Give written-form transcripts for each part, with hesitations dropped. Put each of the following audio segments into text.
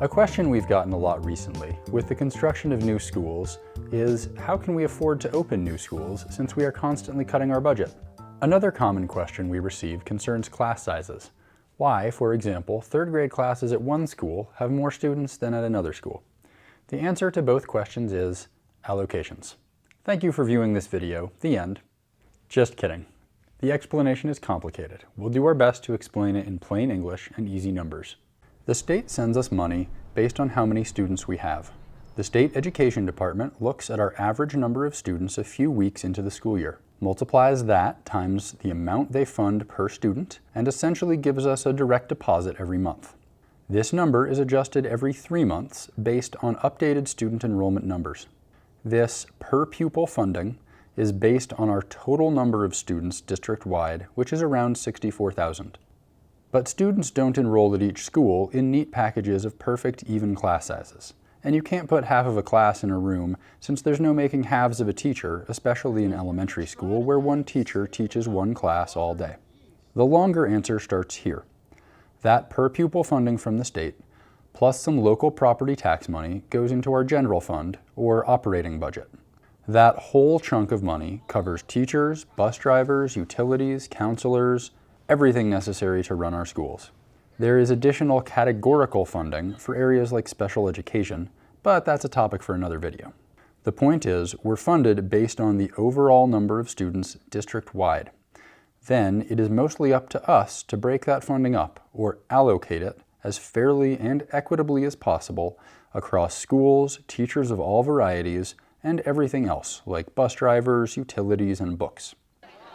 A question we've gotten a lot recently with the construction of new schools is, how can we afford to open new schools since we are constantly cutting our budget? Another common question we receive concerns class sizes. Why, for example, third grade classes at one school have more students than at another school? The answer to both questions is allocations. Thank you for viewing this video. The end. Just kidding. The explanation is complicated. We'll do our best to explain it in plain English and easy numbers. The state sends us money based on how many students we have. The state education department looks at our average number of students a few weeks into the school year, multiplies that times the amount they fund per student, and essentially gives us a direct deposit every month. This number is adjusted every 3 months based on updated student enrollment numbers. This per pupil funding is based on our total number of students district-wide, which is around 64,000. But students don't enroll at each school in neat packages of perfect even class sizes. And you can't put half of a class in a room since there's no making halves of a teacher, especially in elementary school where one teacher teaches one class all day. The longer answer starts here. That per pupil funding from the state, plus some local property tax money, goes into our general fund or operating budget. That whole chunk of money covers teachers, bus drivers, utilities, counselors, everything necessary to run our schools. There is additional categorical funding for areas like special education, but that's a topic for another video. The point is, we're funded based on the overall number of students district-wide. Then it is mostly up to us to break that funding up or allocate it as fairly and equitably as possible across schools, teachers of all varieties, and everything else like bus drivers, utilities, and books.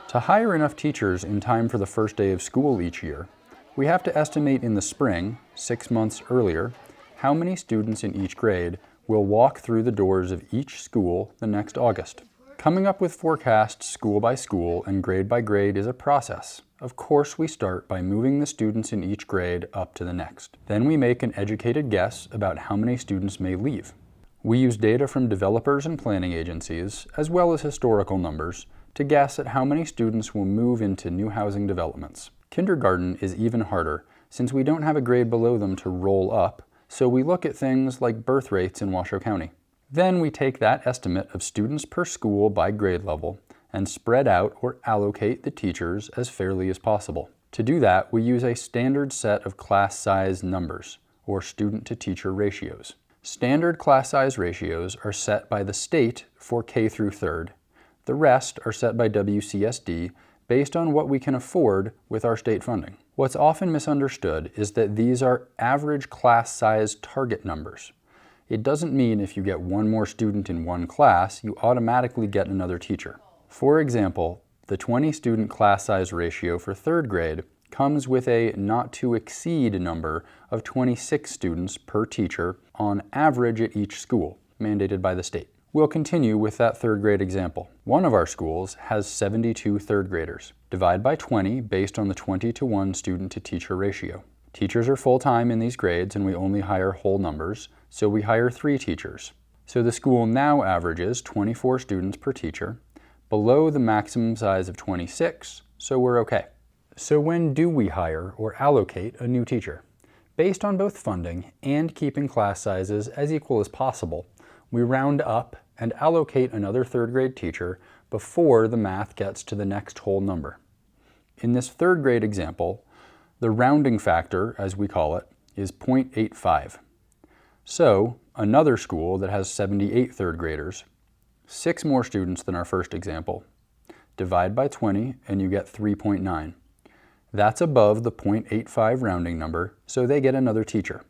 To hire enough teachers in time for the first day of school each year, we have to estimate in the spring, 6 months earlier, how many students in each grade will walk through the doors of each school the next August. Coming up with forecasts school by school and grade by grade is a process. Of course, we start by moving the students in each grade up to the next. Then we make an educated guess about how many students may leave. We use data from developers and planning agencies, as well as historical numbers, to guess at how many students will move into new housing developments. Kindergarten is even harder, since we don't have a grade below them to roll up, so we look at things like birth rates in Washoe County. Then we take that estimate of students per school by grade level and spread out or allocate the teachers as fairly as possible. To do that, we use a standard set of class size numbers, or student-to-teacher ratios. Standard class size ratios are set by the state for K through 3rd. The rest are set by WCSD based on what we can afford with our state funding. What's often misunderstood is that these are average class size target numbers. It doesn't mean if you get one more student in one class, you automatically get another teacher. For example, the 20 student class size ratio for 3rd grade comes with a not to exceed number of 26 students per teacher on average at each school, mandated by the state. We'll continue with that 3rd grade example. One of our schools has 72 3rd graders. Divide by 20 based on the 20-to-1 student-to-teacher ratio. Teachers are full-time in these grades and we only hire whole numbers, so we hire 3 teachers. So the school now averages 24 students per teacher, below the maximum size of 26, so we're okay. So when do we hire or allocate a new teacher? Based on both funding and keeping class sizes as equal as possible, we round up and allocate another 3rd grade teacher before the math gets to the next whole number. In this 3rd grade example, the rounding factor, as we call it, is 0.85. So another school that has 78 3rd graders, 6 more students than our first example, divide by 20 and you get 3.9. That's above the 0.85 rounding number, so they get another teacher.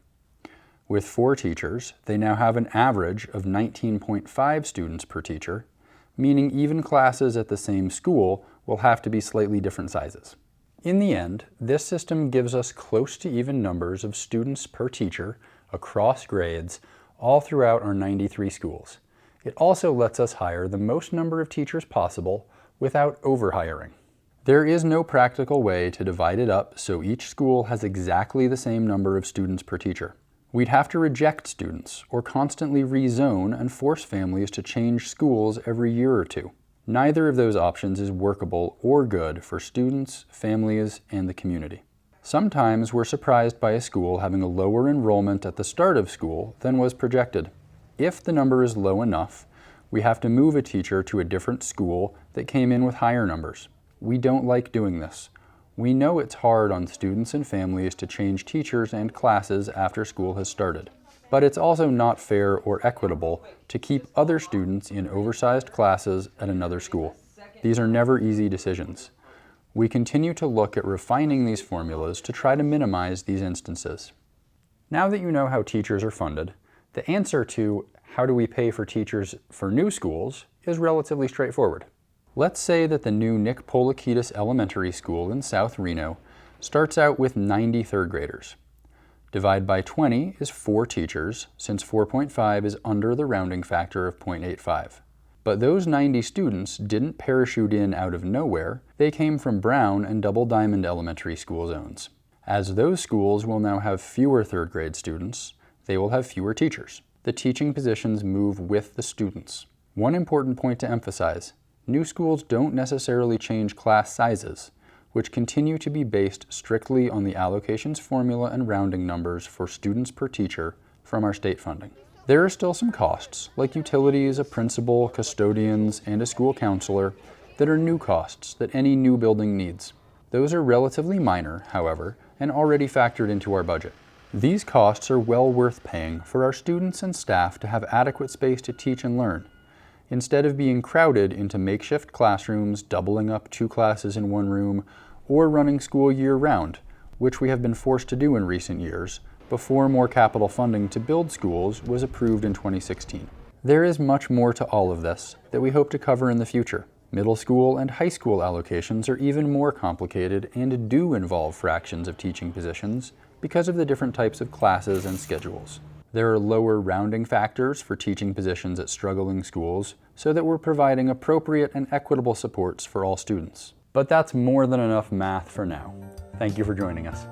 With 4 teachers, they now have an average of 19.5 students per teacher, meaning even classes at the same school will have to be slightly different sizes. In the end, this system gives us close to even numbers of students per teacher across grades all throughout our 93 schools. It also lets us hire the most number of teachers possible without overhiring. There is no practical way to divide it up so each school has exactly the same number of students per teacher. We'd have to reject students or constantly rezone and force families to change schools every year or two. Neither of those options is workable or good for students, families, and the community. Sometimes we're surprised by a school having a lower enrollment at the start of school than was projected. If the number is low enough, we have to move a teacher to a different school that came in with higher numbers. We don't like doing this. We know it's hard on students and families to change teachers and classes after school has started. But it's also not fair or equitable to keep other students in oversized classes at another school. These are never easy decisions. We continue to look at refining these formulas to try to minimize these instances. Now that you know how teachers are funded, the answer to how do we pay for teachers for new schools is relatively straightforward. Let's say that the new Nick Polikitis Elementary School in South Reno starts out with 90 third graders. Divide by 20 is 4 teachers, since 4.5 is under the rounding factor of 0.85. But those 90 students didn't parachute in out of nowhere. They came from Brown and Double Diamond elementary school zones. As those schools will now have fewer third grade students, they will have fewer teachers. The teaching positions move with the students. One important point to emphasize: new schools don't necessarily change class sizes, which continue to be based strictly on the allocations formula and rounding numbers for students per teacher from our state funding. There are still some costs, like utilities, a principal, custodians, and a school counselor, that are new costs that any new building needs. Those are relatively minor, however, and already factored into our budget. These costs are well worth paying for our students and staff to have adequate space to teach and learn, instead of being crowded into makeshift classrooms, doubling up 2 classes in one room, or running school year-round, which we have been forced to do in recent years, before more capital funding to build schools was approved in 2016. There is much more to all of this that we hope to cover in the future. Middle school and high school allocations are even more complicated and do involve fractions of teaching positions because of the different types of classes and schedules. There are lower rounding factors for teaching positions at struggling schools so that we're providing appropriate and equitable supports for all students. But that's more than enough math for now. Thank you for joining us.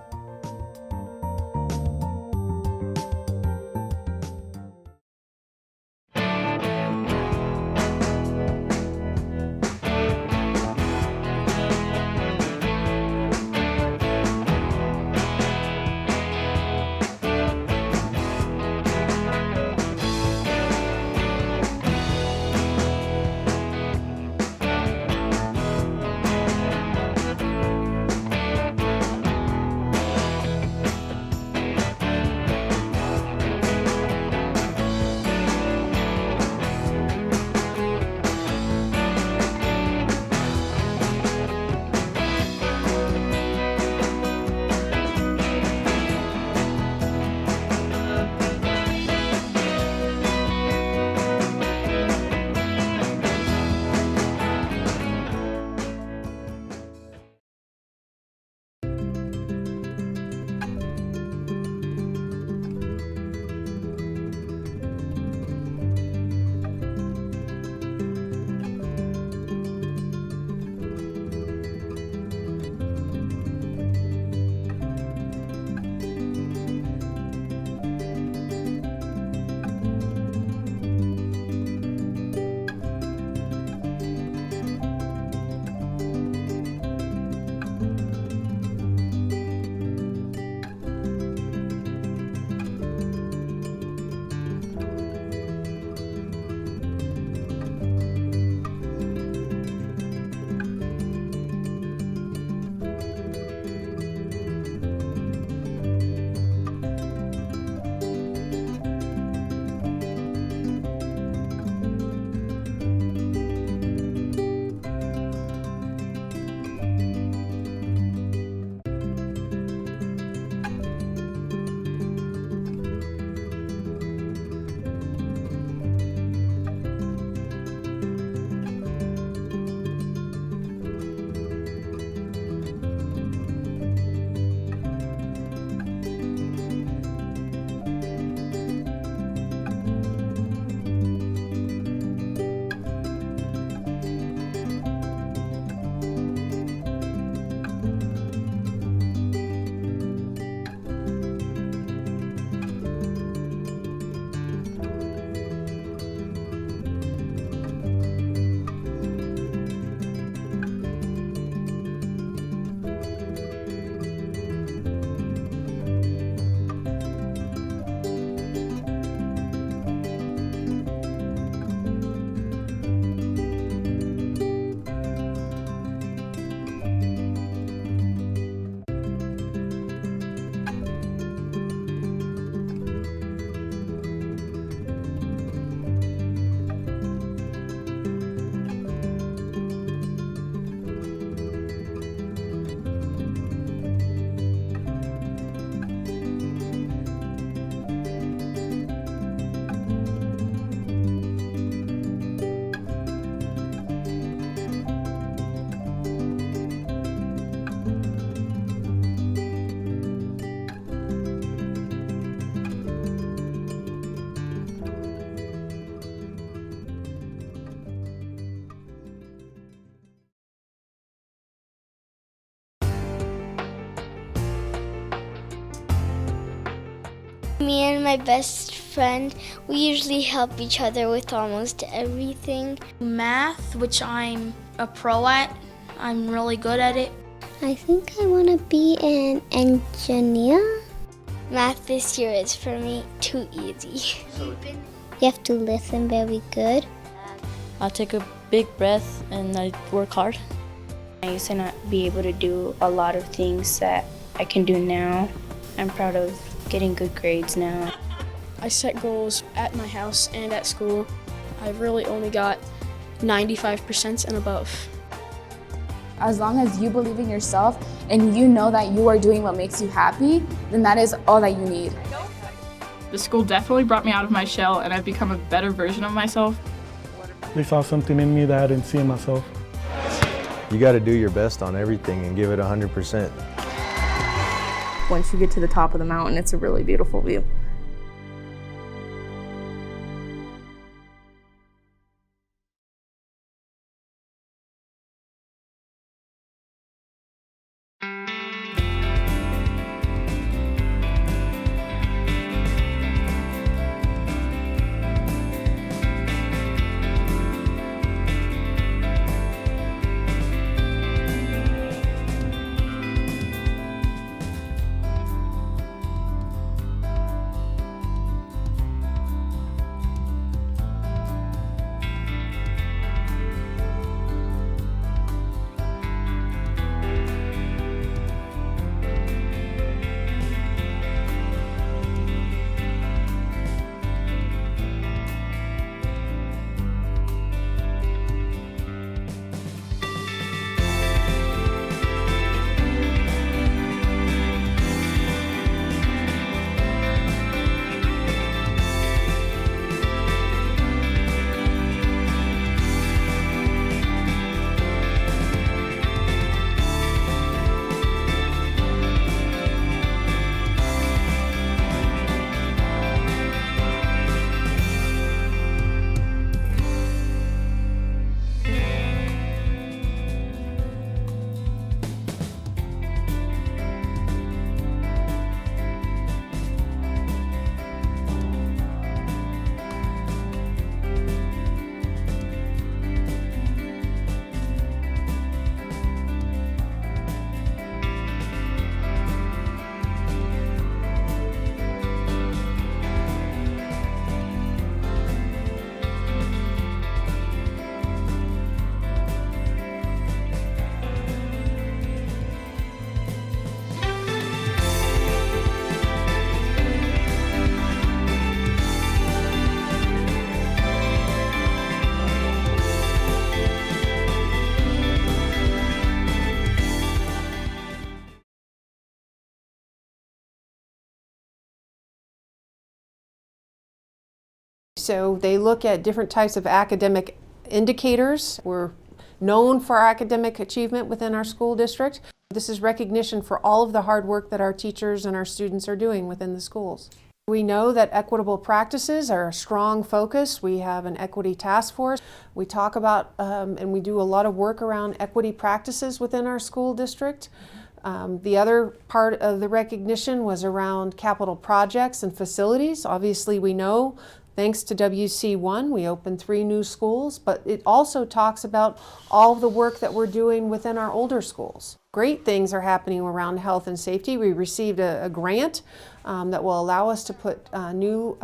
Me and my best friend, we usually help each other with almost everything. Math, which I'm a pro at. I'm really good at it. I think I want to be an engineer. Math this year is for me too easy. You have to listen very good. I'll take a big breath and I work hard. I used to not be able to do a lot of things that I can do now. I'm proud of getting good grades now. I set goals at my house and at school. I really only got 95% and above. As long as you believe in yourself and you know that you are doing what makes you happy, then that is all that you need. The school definitely brought me out of my shell and I've become a better version of myself. They saw something in me that I didn't see in myself. You got to do your best on everything and give it 100%. Once you get to the top of the mountain, it's a really beautiful view. So they look at different types of academic indicators. We're known for our academic achievement within our school district. This is recognition for all of the hard work that our teachers and our students are doing within the schools. We know that equitable practices are a strong focus. We have an equity task force. We talk about and we do a lot of work around equity practices within our school district. The other part of the recognition was around capital projects and facilities. Obviously, we know, thanks to WC1, we opened 3 new schools, but it also talks about all of the work that we're doing within our older schools. Great things are happening around health and safety. We received a grant that will allow us to put new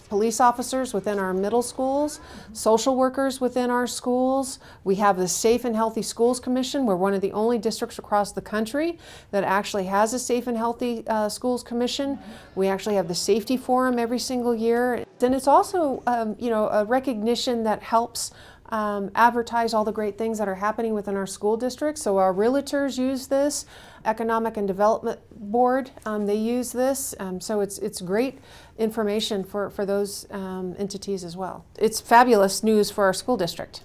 police officers within our middle schools, social workers within our schools. We have the Safe and Healthy Schools Commission. We're one of the only districts across the country that actually has a Safe and Healthy Schools Commission. We actually have the Safety Forum every single year. And it's also a recognition that helps advertise all the great things that are happening within our school district. So our realtors use this, Economic and Development Board, they use this. So it's great information for those entities as well. It's fabulous news for our school district.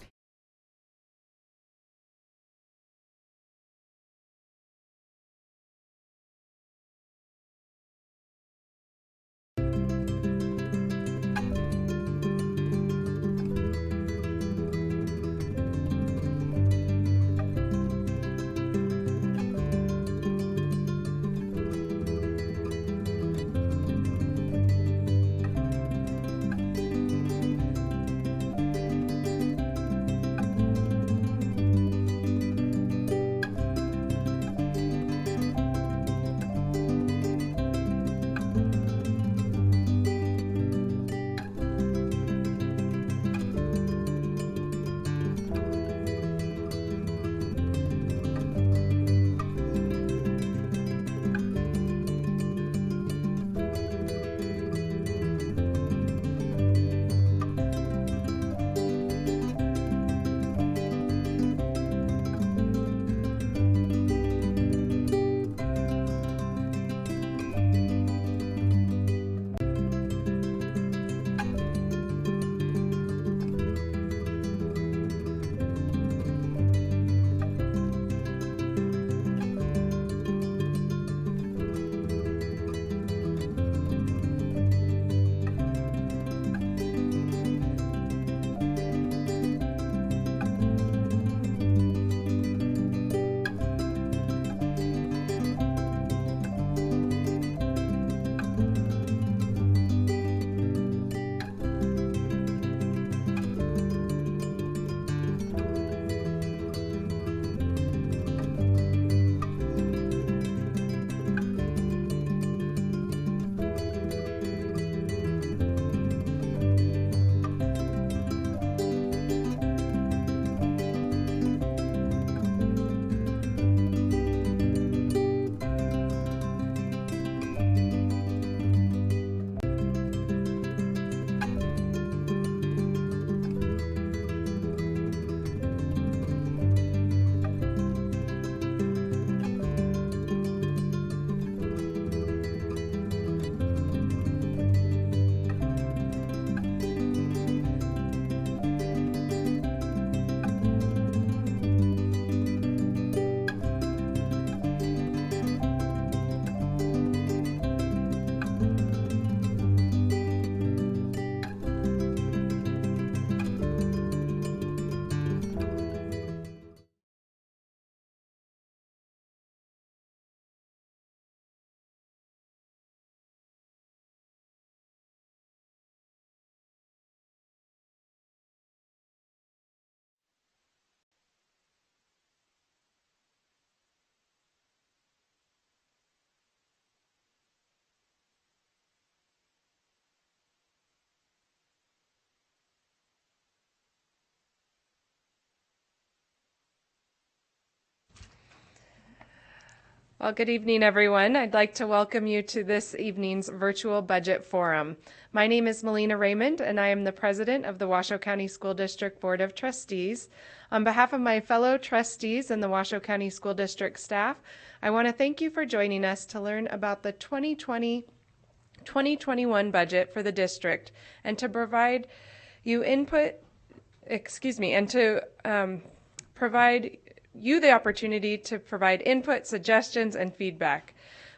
Well, good evening, everyone. I'd like to welcome you to this evening's virtual budget forum. My name is Melina Raymond, and I am the president of the Washoe County School District Board of Trustees. On behalf of my fellow trustees and the Washoe County School District staff, I want to thank you for joining us to learn about the 2020-2021 budget for the district and to provide you provide you the opportunity to provide input, suggestions, and feedback.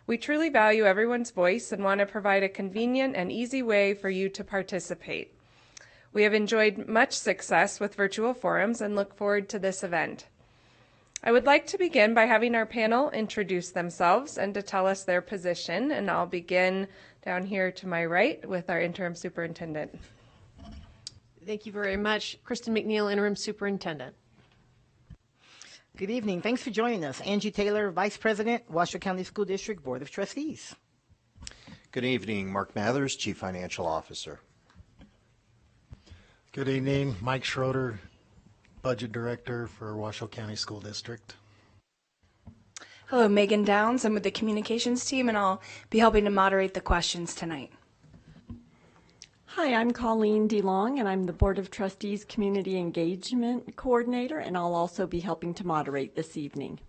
We truly value everyone's voice and want to provide a convenient and easy way for you to participate. We have enjoyed much success with virtual forums and look forward to this event. I would like to begin by having our panel introduce themselves and to tell us their position, and I'll begin down here to my right with our interim superintendent. Thank you very much. Kristen McNeil, interim superintendent. Good evening. Thanks for joining us. Angie Taylor, Vice President, Washoe County School District Board of Trustees. Good evening. Mark Mathers, Chief Financial Officer. Good evening. Mike Schroeder, Budget Director for Washoe County School District. Hello, Megan Downs. I'm with the communications team, and I'll be helping to moderate the questions tonight. Hi, I'm Colleen DeLong, and I'm the Board of Trustees Community Engagement Coordinator, and I'll also be helping to moderate this evening.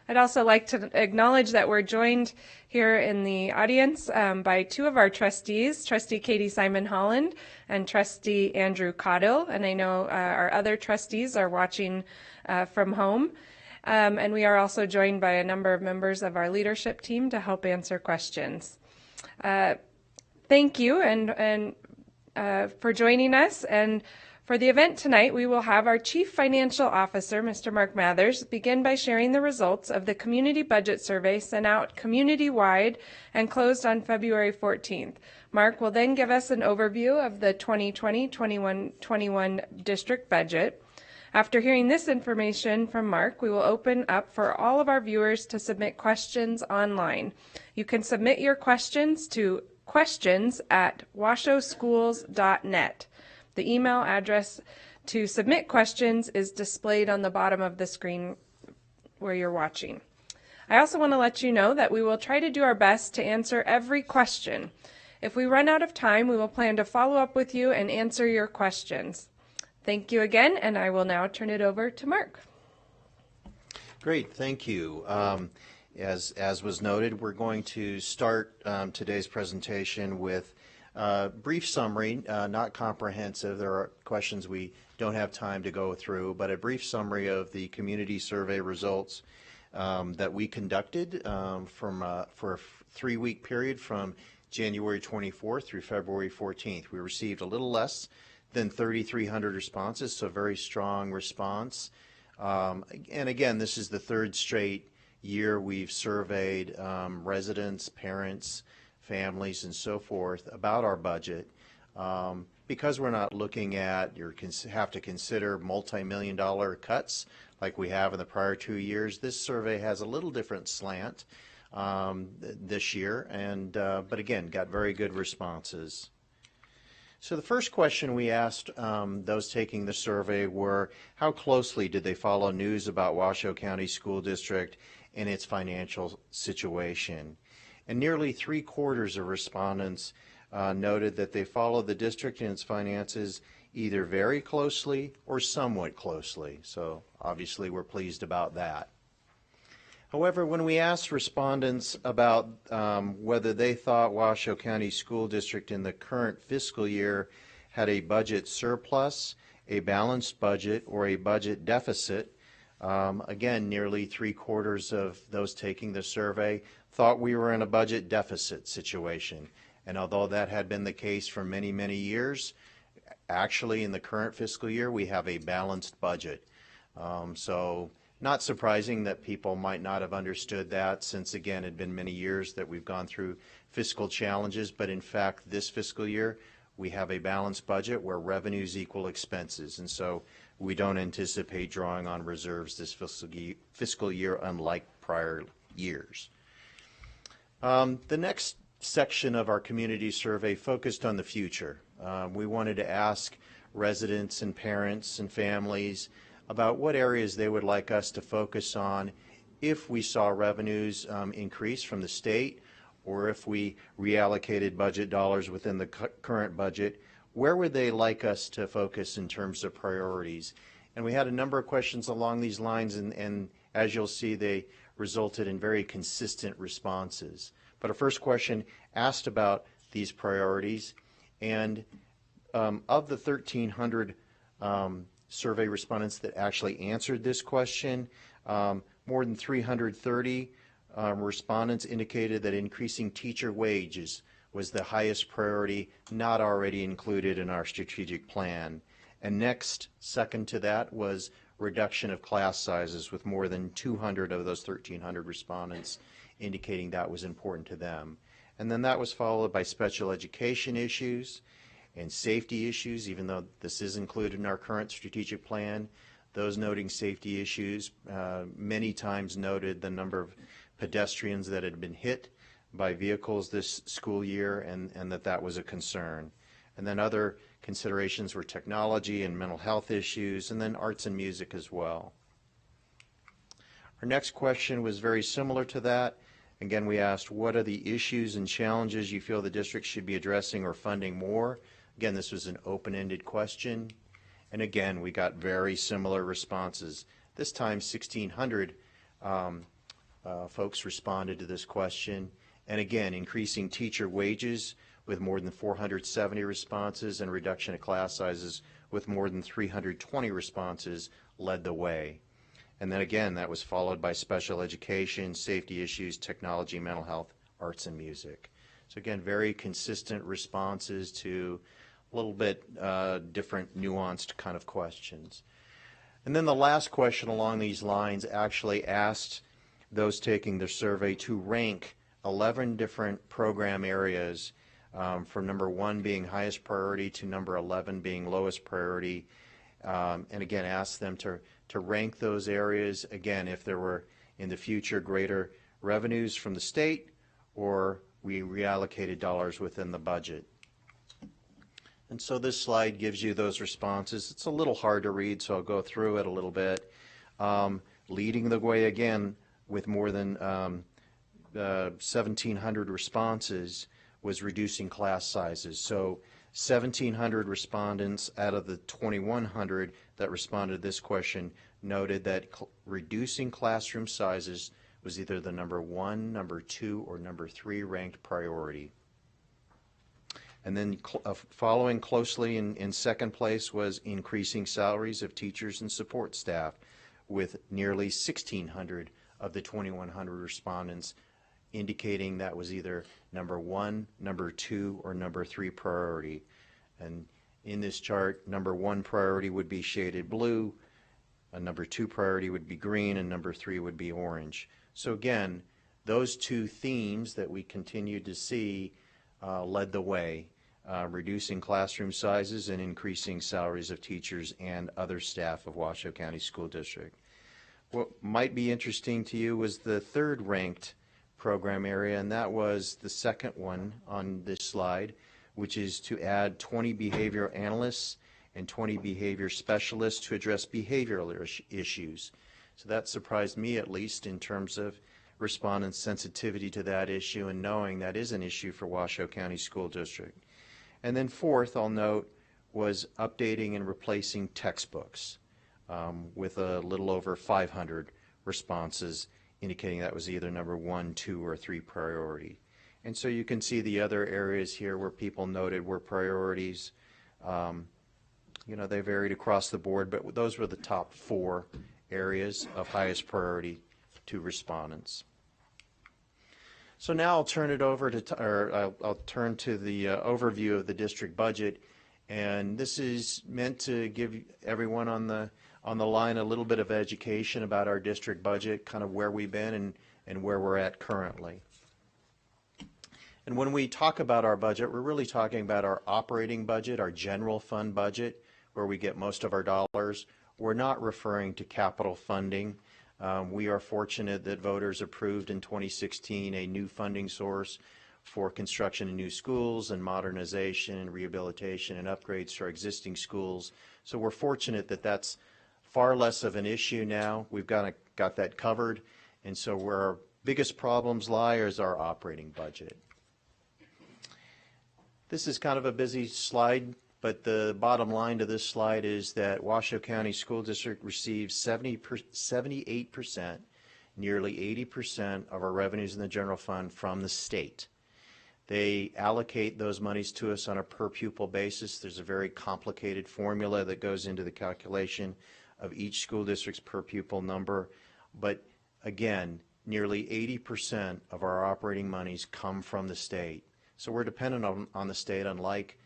I'd also like to acknowledge that we're joined here in the audience by two of our trustees, Trustee Katie Simon Holland and Trustee Andrew Caudill, and I know our other trustees are watching from home. And we are also joined by a number of members of our leadership team to help answer questions. Thank you and for joining us. And for the event tonight, we will have our Chief Financial Officer, Mr. Mark Mathers, begin by sharing the results of the Community Budget Survey sent out community-wide and closed on February 14th. Mark will then give us an overview of the 2020-21 district budget. After hearing this information from Mark, we will open up for all of our viewers to submit questions online. You can submit your questions to questions@washoeschools.net. The email address to submit questions is displayed on the bottom of the screen where you're watching. I also want to let you know that we will try to do our best to answer every question. If we run out of time, we will plan to follow up with you and answer your questions. Thank you again, and I will now turn it over to Mark. Great, thank you. As was noted, we're going to start today's presentation with a brief summary, not comprehensive. There are questions we don't have time to go through, but a brief summary of the community survey results that we conducted for a 3-week period from January 24th through February 14th. We received a little less than 3,300 responses, so very strong response. And again, this is the third straight year we've surveyed residents, parents, families, and so forth about our budget. Because we're not looking at, you have to consider multi-million-dollar cuts like we have in the prior 2 years, this survey has a little different slant this year, and but again, got very good responses. So the first question we asked those taking the survey were, how closely did they follow news about Washoe County School District and its financial situation? And nearly 3/4 of respondents noted that they followed the district and its finances either very closely or somewhat closely. So obviously we're pleased about that. However, when we asked respondents about whether they thought Washoe County School District in the current fiscal year had a budget surplus, a balanced budget, or a budget deficit, again, nearly 3/4 of those taking the survey thought we were in a budget deficit situation. And although that had been the case for many, many years, actually in the current fiscal year we have a balanced budget. So not surprising that people might not have understood that, since again it had been many years that we've gone through fiscal challenges, but in fact this fiscal year we have a balanced budget where revenues equal expenses, and so we don't anticipate drawing on reserves this fiscal year unlike prior years. The next section of our community survey focused on the future. We wanted to ask residents and parents and families about what areas they would like us to focus on if we saw revenues increase from the state, or if we reallocated budget dollars within the current budget. Where would they like us to focus in terms of priorities? And we had a number of questions along these lines, and as you'll see, they resulted in very consistent responses. But our first question asked about these priorities, and of the 1,300 survey respondents that actually answered this question, more than 330 respondents indicated that increasing teacher wages was the highest priority not already included in our strategic plan. And next, second to that, was reduction of class sizes, with more than 200 of those 1,300 respondents indicating that was important to them. And then that was followed by special education issues and safety issues, even though this is included in our current strategic plan. Those noting safety issues many times noted the number of pedestrians that had been hit by vehicles this school year, and that was a concern. And then other considerations were technology and mental health issues, and then arts and music as well. Our next question was very similar to that. Again, we asked, what are the issues and challenges you feel the district should be addressing or funding more? Again, this was an open-ended question. And again, we got very similar responses. This time, 1,600 folks responded to this question. And again, increasing teacher wages with more than 470 responses, and reduction of class sizes with more than 320 responses led the way. And then again, that was followed by special education, safety issues, technology, mental health, arts and music. So again, very consistent responses to a little bit different, nuanced kind of questions. And then the last question along these lines actually asked those taking the survey to rank 11 different program areas, from number 1 being highest priority to number 11 being lowest priority, and again asked them to rank those areas, again, if there were in the future greater revenues from the state, or we reallocated dollars within the budget. And so this slide gives you those responses. It's a little hard to read, so I'll go through it a little bit. Leading the way again with more than 1,700 responses was reducing class sizes. So 1,700 respondents out of the 2,100 that responded to this question noted that reducing classroom sizes was either the number 1, number 2, or number 3 ranked priority. And then following closely in second place was increasing salaries of teachers and support staff, with nearly 1,600 of the 2,100 respondents indicating that was either number 1, number 2, or number 3 priority. And in this chart, number 1 priority would be shaded blue, a number 2 priority would be green, and number 3 would be orange. So again, those two themes that we continued to see led the way, reducing classroom sizes and increasing salaries of teachers and other staff of Washoe County School District. What might be interesting to you was the third ranked program area, and that was the second one on this slide, which is to add 20 behavior analysts and 20 behavior specialists to address behavioral issues. So that surprised me, at least, in terms of respondents' sensitivity to that issue and knowing that is an issue for Washoe County School District. And then fourth, I'll note, was updating and replacing textbooks, with a little over 500 responses indicating that was either number 1, 2, or 3 priority. And so you can see the other areas here where people noted were priorities. You know, they varied across the board, but those were the top 4 areas of highest priority to respondents. So now I'll turn it over to, I'll turn to the overview of the district budget, and this is meant to give everyone on the line a little bit of education about our district budget, kind of where we've been and where we're at currently. And when we talk about our budget, we're really talking about our operating budget, our general fund budget, where we get most of our dollars. We're not referring to capital funding. We are fortunate that voters approved in 2016 a new funding source for construction of new schools and modernization and rehabilitation and upgrades to our existing schools. So we're fortunate that that's far less of an issue now. We've got that covered, and so where our biggest problems lie is our operating budget. This is kind of a busy slide, but the bottom line to this slide is that Washoe County School District receives 78%, nearly 80% of our revenues in the general fund from the state. They allocate those monies to us on a per pupil basis. There's a very complicated formula that goes into the calculation of each school district's per pupil number. But again, nearly 80% of our operating monies come from the state. So we're dependent on the state, unlike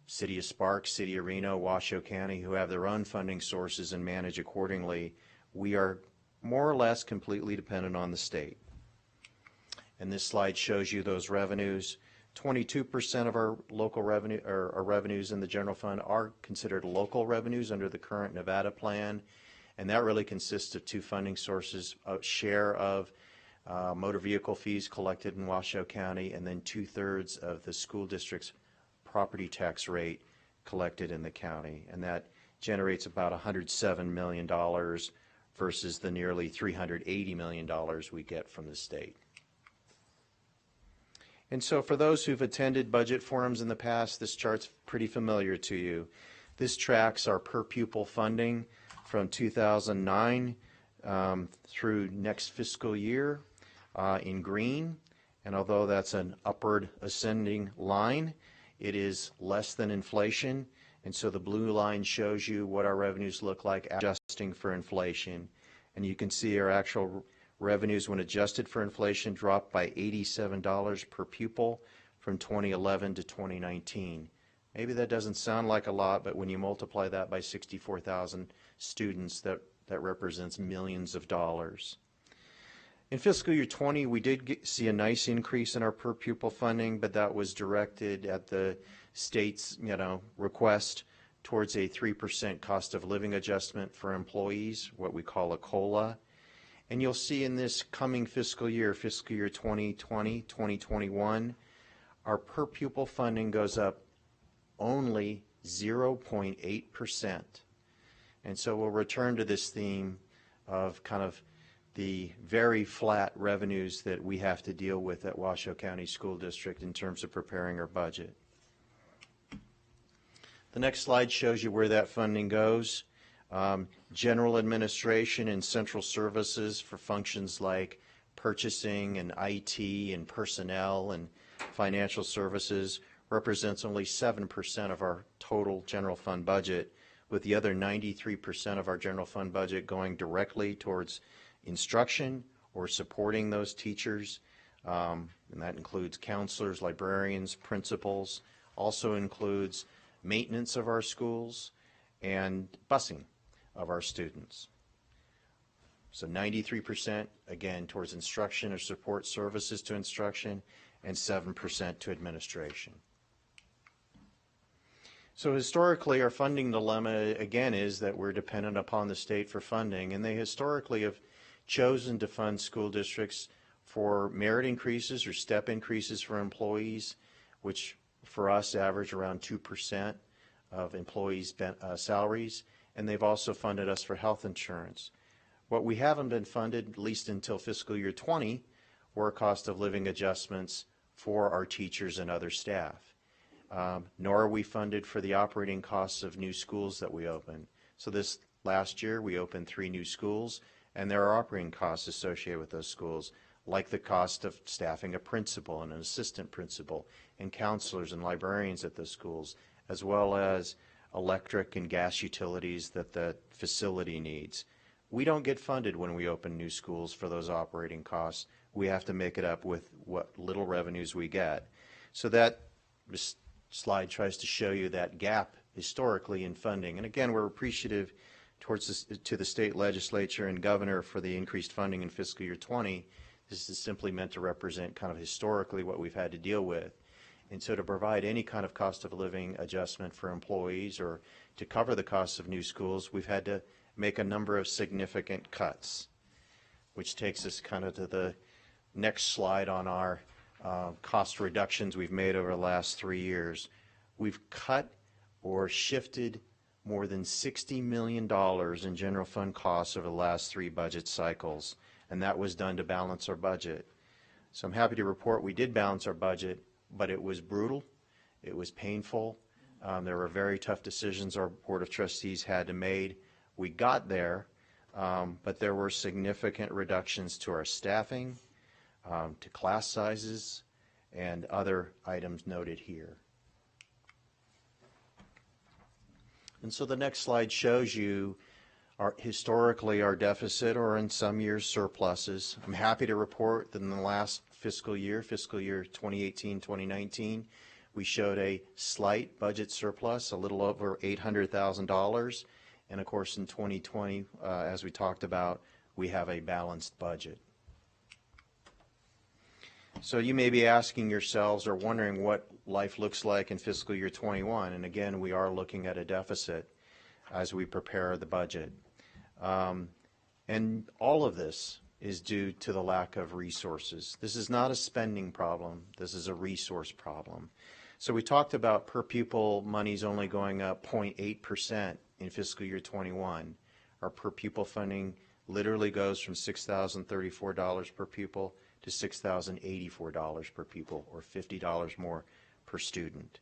City of Sparks, City of Reno, Washoe County, who have their own funding sources and manage accordingly. We are more or less completely dependent on the state. And this slide shows you those revenues. 22% of our local revenue, or our revenues in the general fund, are considered local revenues under the current Nevada plan, and that really consists of two funding sources: a share of motor vehicle fees collected in Washoe County, and then 2/3 of the school district's property tax rate collected in the county, and that generates about $107 million versus the nearly $380 million we get from the state. And so for those who've attended budget forums in the past, this chart's pretty familiar to you. This tracks our per pupil funding from 2009 through next fiscal year in green. And although that's an upward ascending line, it is less than inflation. And so the blue line shows you what our revenues look like adjusting for inflation. And you can see our actual revenues when adjusted for inflation dropped by $87 per pupil from 2011 to 2019. Maybe that doesn't sound like a lot, but when you multiply that by 64,000 students, that represents millions of dollars. In fiscal year 20, we did see a nice increase in our per pupil funding, but that was directed at the state's request towards a 3% cost of living adjustment for employees, what we call a COLA. And you'll see in this coming fiscal year 2020, 2021, our per pupil funding goes up only 0.8%. And so we'll return to this theme of kind of the very flat revenues that we have to deal with at Washoe County School District in terms of preparing our budget. The next slide shows you where that funding goes. General administration and central services for functions like purchasing and IT and personnel and financial services represents only 7% of our total general fund budget, with the other 93% of our general fund budget going directly towards instruction or supporting those teachers, and that includes counselors, librarians, principals, also includes maintenance of our schools and busing of our students. So 93% again towards instruction or support services to instruction, and 7% to administration. So historically, our funding dilemma again is that we're dependent upon the state for funding, and they historically have chosen to fund school districts for merit increases or step increases for employees, which for us average around 2% of employees' salaries, and they've also funded us for health insurance. What we haven't been funded, at least until fiscal year 20, were cost of living adjustments for our teachers and other staff. Nor are we funded for the operating costs of new schools that we open. So this last year we opened 3 new schools, and there are operating costs associated with those schools, like the cost of staffing a principal and an assistant principal and counselors and librarians at those schools, as well as electric and gas utilities that the facility needs. We don't get funded when we open new schools for those operating costs. We have to make it up with what little revenues we get. So that this slide tries to show you that gap historically in funding. And again, we're appreciative to the state legislature and governor for the increased funding in fiscal year 20. This is simply meant to represent kind of historically what we've had to deal with. And so to provide any kind of cost of living adjustment for employees or to cover the costs of new schools, we've had to make a number of significant cuts, which takes us kind of to the next slide on our cost reductions we've made over the last 3 years. We've cut or shifted more than $60 million in general fund costs over the last 3 budget cycles, and that was done to balance our budget. So I'm happy to report we did balance our budget, but it was brutal, it was painful. There were very tough decisions our Board of Trustees had to make. We got there, but there were significant reductions to our staffing, to class sizes, and other items noted here. And so the next slide shows you historically our deficit, or in some years surpluses. I'm happy to report that in the last fiscal year 2018-2019, we showed a slight budget surplus, a little over $800,000. And of course in 2020, as we talked about, we have a balanced budget. So you may be asking yourselves or wondering what life looks like in fiscal year 21. And again, we are looking at a deficit as we prepare the budget. And all of this is due to the lack of resources. This is not a spending problem. This is a resource problem. So we talked about per pupil monies only going up 0.8% in fiscal year 21. Our per pupil funding literally goes from $6,034 per pupil to $6,084 per pupil, or $50 more per student.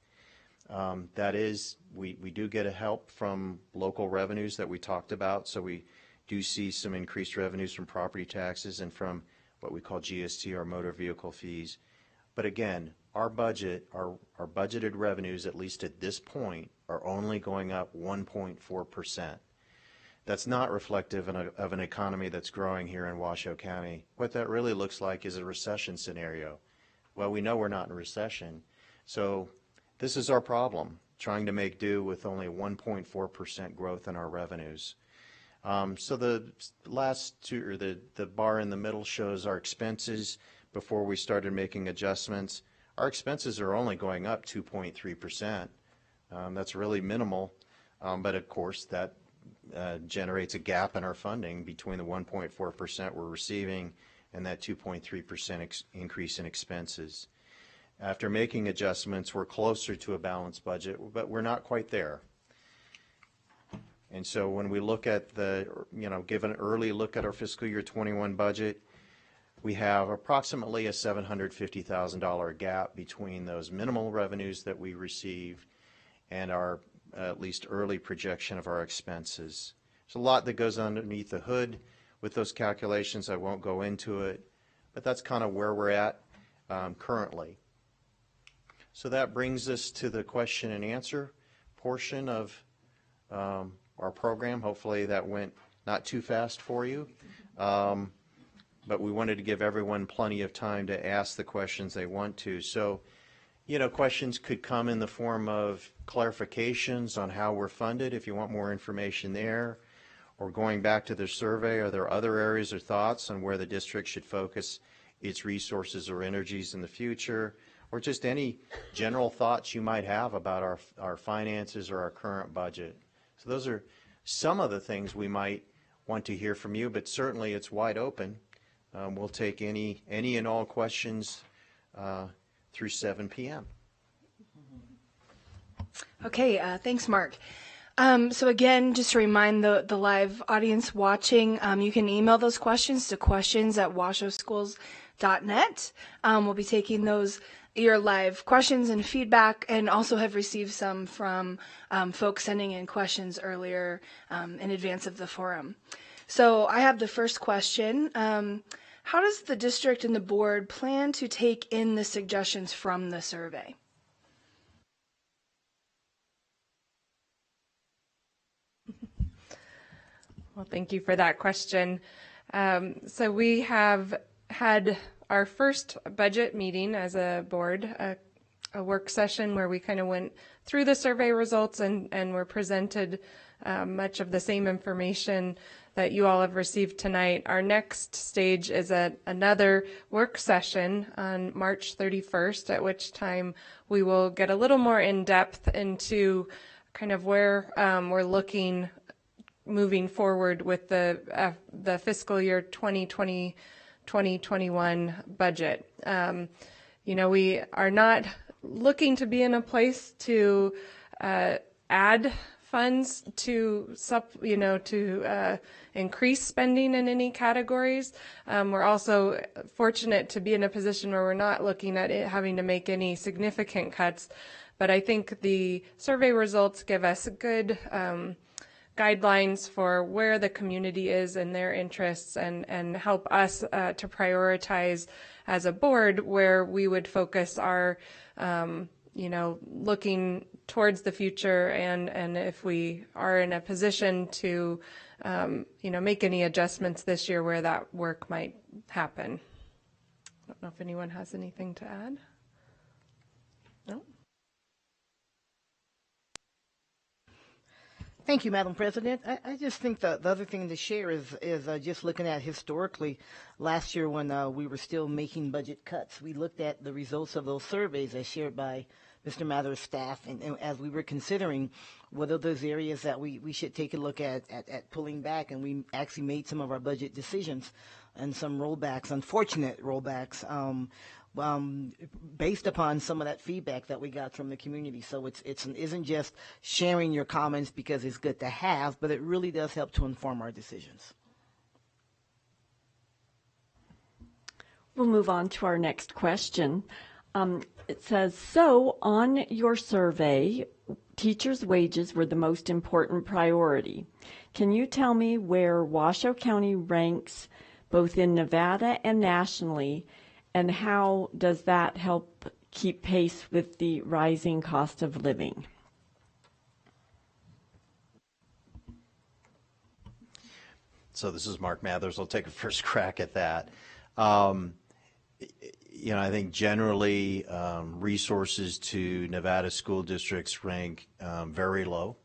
That is, we do get a help from local revenues that we talked about, so we do see some increased revenues from property taxes and from what we call GST, or motor vehicle fees. But again, our budget, our budgeted revenues, at least at this point, are only going up 1.4%. That's not reflective of an economy that's growing here in Washoe County. What that really looks like is a recession scenario. Well, we know we're not in a recession, so this is our problem, trying to make do with only 1.4% growth in our revenues. So the last two, or the bar in the middle, shows our expenses before we started making adjustments. Our expenses are only going up 2.3%. That's really minimal, but of course that generates a gap in our funding between the 1.4% we're receiving and that 2.3% increase in expenses. After making adjustments, we're closer to a balanced budget, but we're not quite there. And so when we look at give an early look at our fiscal year 21 budget, we have approximately a $750,000 gap between those minimal revenues that we received and our at least early projection of our expenses. There's a lot that goes underneath the hood with those calculations. I won't go into it, but that's kind of where we're at currently. So that brings us to the question and answer portion of our program. Hopefully that went not too fast for you, but we wanted to give everyone plenty of time to ask the questions they want to. So, questions could come in the form of clarifications on how we're funded, if you want more information there, or going back to the survey, are there other areas or thoughts on where the district should focus its resources or energies in the future, or just any general thoughts you might have about our finances or our current budget. So those are some of the things we might want to hear from you, but certainly it's wide open. We'll take any and all questions through 7 p.m. Okay, thanks, Mark. So again, just to remind the live audience watching, you can email those questions to questions@washoeschools.net. We'll be taking your live questions and feedback, and also have received some from folks sending in questions earlier in advance of the forum. So I have the first question. How does the district and the board plan to take in the suggestions from the survey? Well, thank you for that question. So we have had our first budget meeting as a board, a work session where we kind of went through the survey results and were presented much of the same information that you all have received tonight. Our next stage is another work session on March 31st, at which time we will get a little more in depth into kind of where we're looking moving forward with the fiscal year 2020-2021 budget. We are not looking to be in a place to add funds to increase spending in any categories. We're also fortunate to be in a position where we're not looking at it having to make any significant cuts. But I think the survey results give us good guidelines for where the community is and their interests, and help us to prioritize as a board where we would focus our looking towards the future, and if we are in a position to make any adjustments this year where that work might happen. I don't know if anyone has anything to add. No? Thank you, Madam President. I just think the other thing to share is just looking at historically, last year when we were still making budget cuts, we looked at the results of those surveys as shared by Mr. Mather's staff, and as we were considering what are those areas that we should take a look at pulling back, and we actually made some of our budget decisions and some rollbacks, unfortunate rollbacks, based upon some of that feedback that we got from the community. So it isn't just sharing your comments because it's good to have, but it really does help to inform our decisions. We'll move on to our next question. It says, so on your survey, teachers' wages were the most important priority. Can you tell me where Washoe County ranks both in Nevada and nationally, and how does that help keep pace with the rising cost of living? So this is Mark Mathers. I'll take a first crack at that. I think generally resources to Nevada school districts rank very low.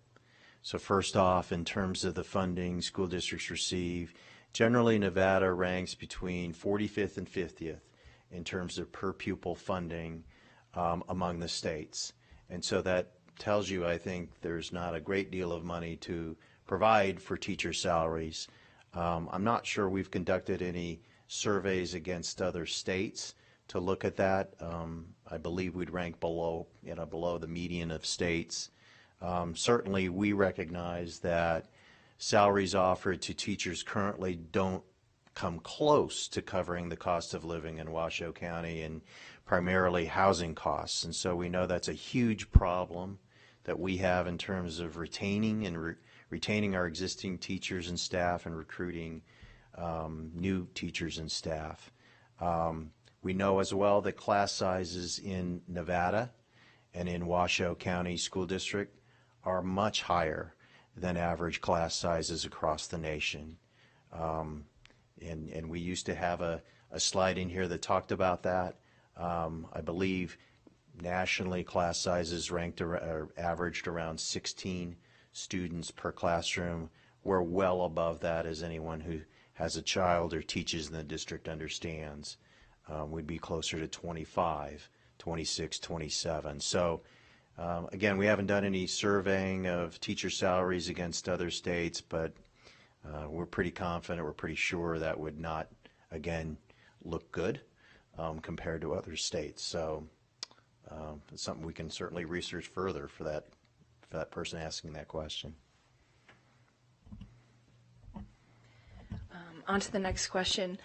So first off, in terms of the funding school districts receive, generally Nevada ranks between 45th and 50th in terms of per pupil funding among the states. And so that tells you, I think, there's not a great deal of money to provide for teacher salaries. I'm not sure we've conducted any surveys against other states to look at that. I believe we'd rank below the median of states. Certainly we recognize that salaries offered to teachers currently don't come close to covering the cost of living in Washoe County, and primarily housing costs. And so we know that's a huge problem that we have in terms of retaining our existing teachers and staff, and recruiting new teachers and staff. We know as well that class sizes in Nevada and in Washoe County School District are much higher than average class sizes across the nation. And we used to have a slide in here that talked about that. I believe nationally class sizes averaged around 16 students per classroom. We're well above that, as anyone who has a child or teaches in the district understands. We'd be closer to 25, 26, 27. So again, we haven't done any surveying of teacher salaries against other states, but we're pretty confident, we're pretty sure that would not, again, look good compared to other states. So it's something we can certainly research further for that person asking that question. On to the next question.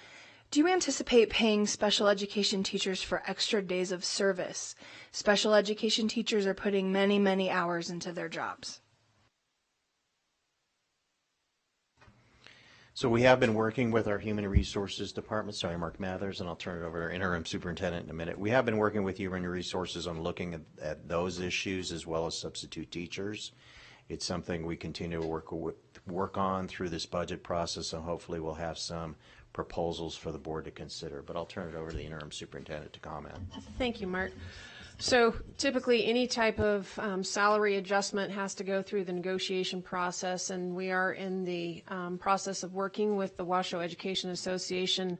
Do you anticipate paying special education teachers for extra days of service? Special education teachers are putting many, many hours into their jobs. So we have been working with our Human Resources Department, Mark Mathers, and I'll turn it over to our Interim Superintendent in a minute. We have been working with Human Resources on looking at those issues as well as substitute teachers. It's something we continue to work on through this budget process, and hopefully we'll have some proposals for the board to consider. But I'll turn it over to the Interim Superintendent to comment. Thank you, Mark. So typically any type of salary adjustment has to go through the negotiation process, and we are in the process of working with the Washoe Education Association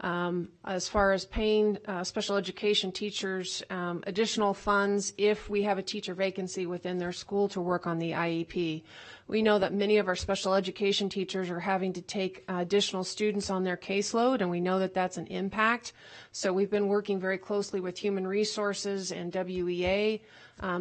as far as paying special education teachers additional funds if we have a teacher vacancy within their school to work on the IEP. We know that many of our special education teachers are having to take additional students on their caseload, and we know that that's an impact. So we've been working very closely with Human Resources and WEA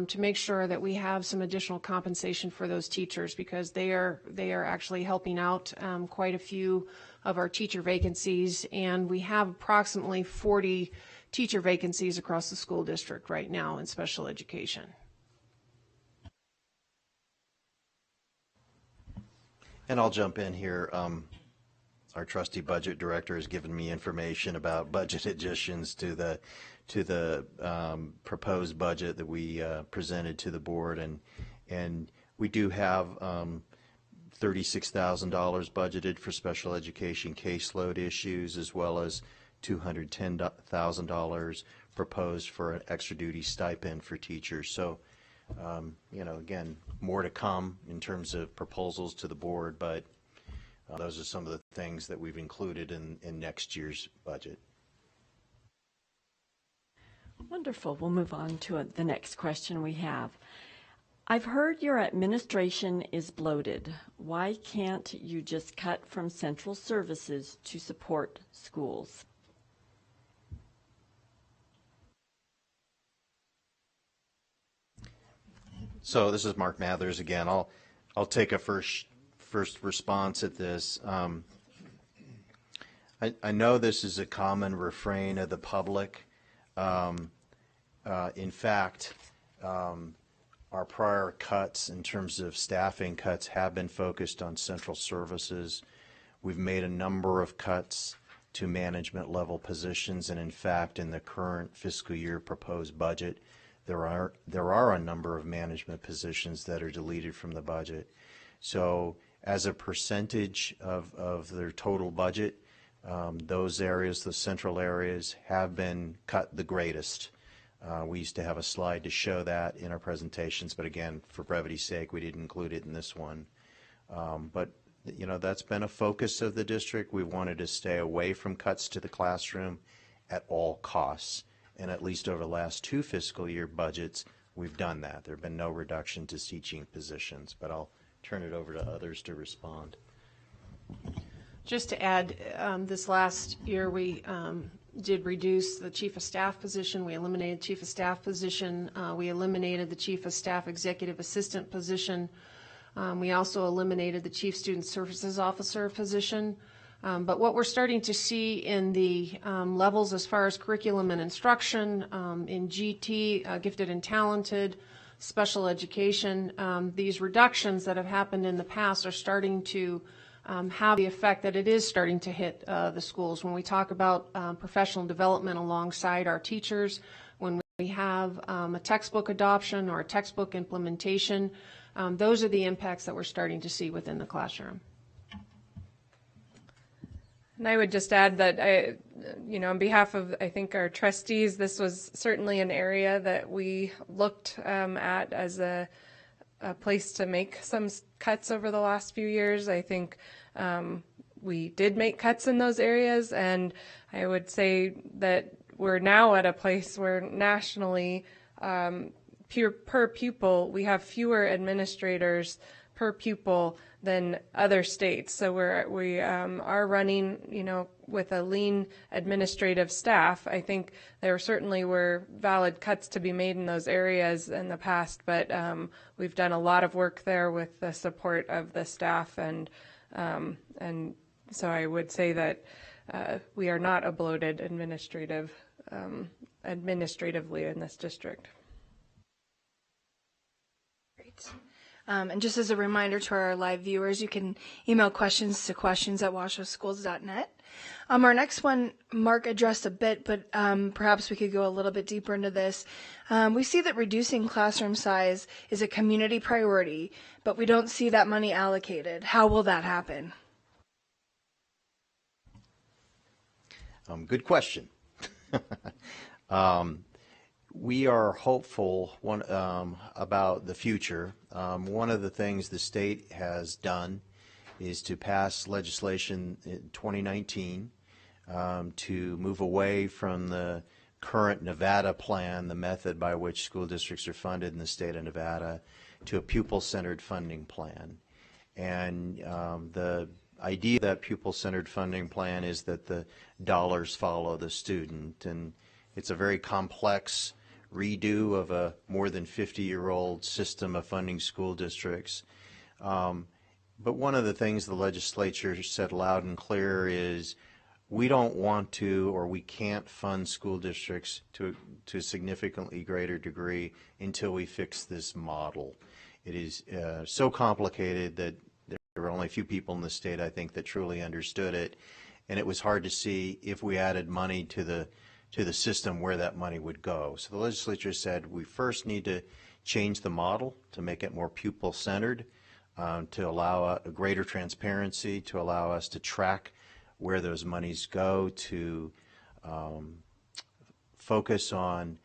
to make sure that we have some additional compensation for those teachers, because they are actually helping out quite a few of our teacher vacancies, and we have approximately 40 teacher vacancies across the school district right now in special education. And I'll jump in here. Our trusty budget director has given me information about budget additions to the proposed budget that we presented to the board, and we do have $36,000 budgeted for special education caseload issues, as well as $210,000 proposed for an extra duty stipend for teachers. So, you know, again, more to come in terms of proposals to the board, but those are some of the things that we've included in next year's budget. Wonderful. We'll move on to the next question we have. I've heard your administration is bloated. Why can't you just cut from central services to support schools? So this is Mark Mathers again. I'll take a first response at this. I know this is a common refrain of the public. In fact, our prior cuts in terms of staffing cuts have been focused on central services. We've made a number of cuts to management level positions, and in fact, in the current fiscal year proposed budget, there are a number of management positions that are deleted from the budget. So as a percentage of their total budget, those areas, the central areas, have been cut the greatest. We used to have a slide to show that in our presentations, but again, for brevity's sake, we didn't include it in this one. But you know, that's been a focus of the district. We wanted to stay away from cuts to the classroom at all costs. And at least over the last 2 fiscal year budgets, we've done that. There have been no reduction to teaching positions, but I'll turn it over to others to respond. Just to add, this last year we did reduce the chief of staff position. We eliminated chief of staff position. We eliminated the chief of staff executive assistant position. We also eliminated the chief student services officer position. But what we're starting to see in the levels as far as curriculum and instruction, in GT, gifted and talented, special education, these reductions that have happened in the past are starting to have the effect that it is starting to hit the schools. When we talk about professional development alongside our teachers, when we have a textbook adoption or a textbook implementation, those are the impacts that we're starting to see within the classroom. And I would just add that on behalf of, I think, our trustees, this was certainly an area that we looked at as a place to make some cuts over the last few years. I think we did make cuts in those areas, and I would say that we're now at a place where nationally, per pupil, we have fewer administrators per pupil than other states. So we are running, with a lean administrative staff. I think there certainly were valid cuts to be made in those areas in the past, but we've done a lot of work there with the support of the staff, and so I would say that we are not a bloated administratively in this district. Great. And just as a reminder to our live viewers, you can email questions to questions@washowschools.net. Our next one, Mark addressed a bit, but perhaps we could go a little bit deeper into this. We see that reducing classroom size is a community priority, but we don't see that money allocated. How will that happen? Good question. We are hopeful about the future. One of the things the state has done is to pass legislation in 2019 to move away from the current Nevada plan, the method by which school districts are funded in the state of Nevada, to a pupil-centered funding plan. And the idea of that pupil-centered funding plan is that the dollars follow the student. And it's a very complex redo of a more than 50-year-old system of funding school districts. But one of the things the legislature said loud and clear is we don't want to, or we can't fund school districts to a significantly greater degree until we fix this model. It is so complicated that there were only a few people in the state, I think, that truly understood it, and it was hard to see if we added money to the system where that money would go. So the legislature said we first need to change the model to make it more pupil-centered, to allow a greater transparency, to allow us to track where those monies go, to focus on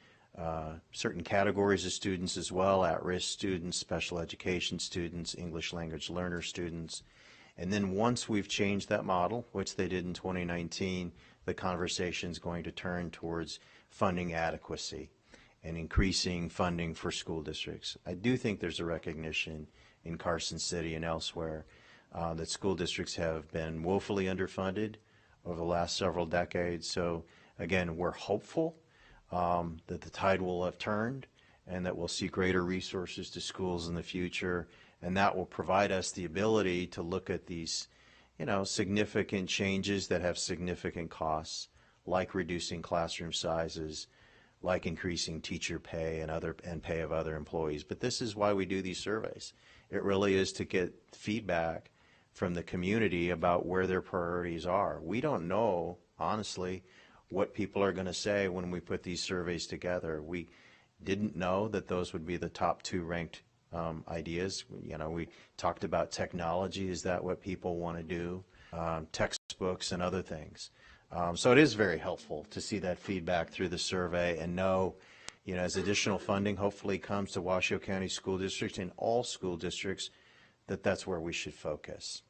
certain categories of students as well, at-risk students, special education students, English language learner students. And then once we've changed that model, which they did in 2019, the conversation is going to turn towards funding adequacy and increasing funding for school districts. I do think there's a recognition in Carson City and elsewhere that school districts have been woefully underfunded over the last several decades. So again, we're hopeful that the tide will have turned and that we'll see greater resources to schools in the future, and that will provide us the ability to look at these, significant changes that have significant costs, like reducing classroom sizes, like increasing teacher pay and pay of other employees. But this is why we do these surveys. It really is to get feedback from the community about where their priorities are. We don't know, honestly, what people are going to say when we put these surveys together. We didn't know that those would be the top 2 ranked ideas. We talked about technology. Is that what people want to do? Textbooks and other things. So it is very helpful to see that feedback through the survey and know, as additional funding hopefully comes to Washoe County School District and all school districts, that's where we should focus.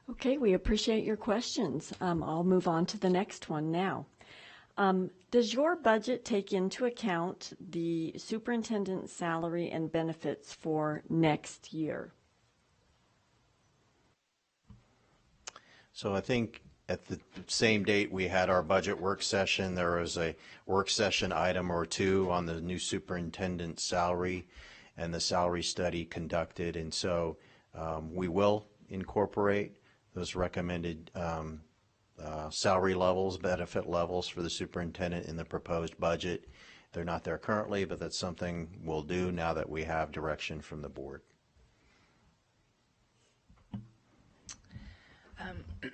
Okay, we appreciate your questions. I'll move on to the next one now. Does your budget take into account the superintendent's salary and benefits for next year? So I think at the same date we had our budget work session, there was a work session item or two on the new superintendent's salary and the salary study conducted. And so we will incorporate those recommended salary levels, benefit levels for the superintendent in the proposed budget. They're not there currently, but that's something we'll do now that we have direction from the board.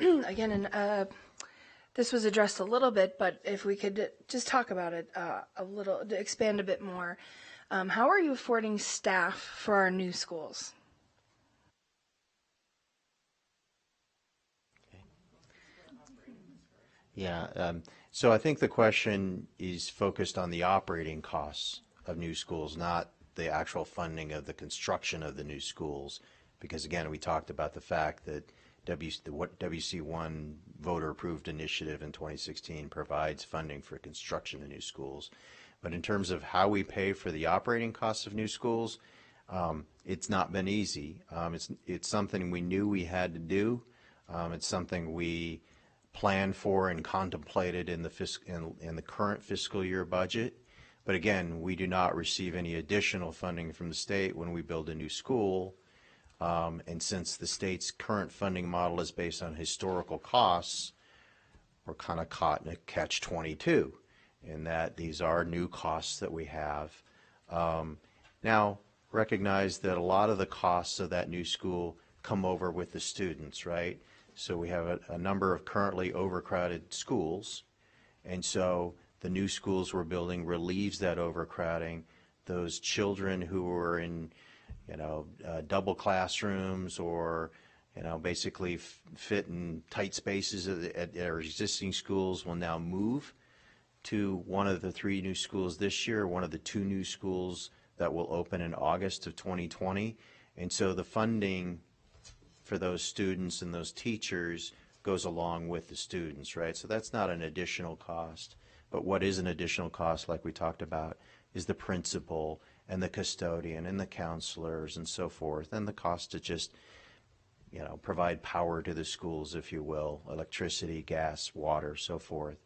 Again, this was addressed a little bit, but if we could just talk about it a little, expand a bit more. How are you affording staff for our new schools? Yeah, so I think the question is focused on the operating costs of new schools, not the actual funding of the construction of the new schools, because again, we talked about the fact that what WC1 voter-approved initiative in 2016 provides funding for construction of new schools. But in terms of how we pay for the operating costs of new schools, it's not been easy. It's something we knew we had to do. It's something we planned for and contemplated in the current fiscal year budget. But again, we do not receive any additional funding from the state when we build a new school. And since the state's current funding model is based on historical costs, we're kind of caught in a catch-22 in that these are new costs that we have. Now, recognize that a lot of the costs of that new school come over with the students, right? So we have a number of currently overcrowded schools, and so the new schools we're building relieves that overcrowding. Those children who are in double classrooms or, basically fit in tight spaces at our existing schools will now move to one of the 3 new schools this year, one of the 2 new schools that will open in August of 2020. And so the funding for those students and those teachers goes along with the students, right? So that's not an additional cost. But what is an additional cost, like we talked about, is the principal and the custodian and the counselors and so forth, and the cost to just, provide power to the schools, if you will, electricity, gas, water, so forth.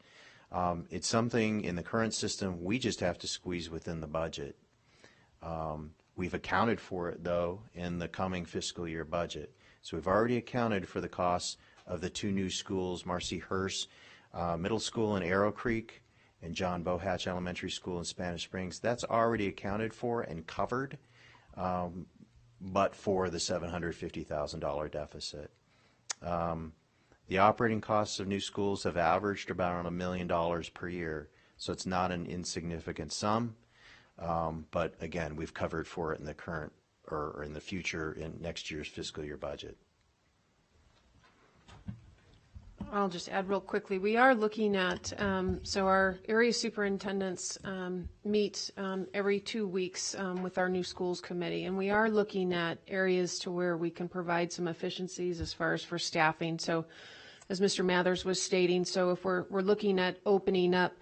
It's something in the current system we just have to squeeze within the budget. We've accounted for it, though, in the coming fiscal year budget. So we've already accounted for the costs of the 2 new schools, Marcy Hurst Middle School in Arrow Creek and John Bohatch Elementary School in Spanish Springs. That's already accounted for and covered, but for the $750,000 deficit. The operating costs of new schools have averaged about $1 million per year, so it's not an insignificant sum. But again, we've covered for it in the current or in the future in next year's fiscal year budget. I'll just add real quickly. We are looking at, so our area superintendents meet every 2 weeks with our new schools committee, and we are looking at areas to where we can provide some efficiencies as far as for staffing. So as Mr. Mathers was stating, so if we're looking at opening up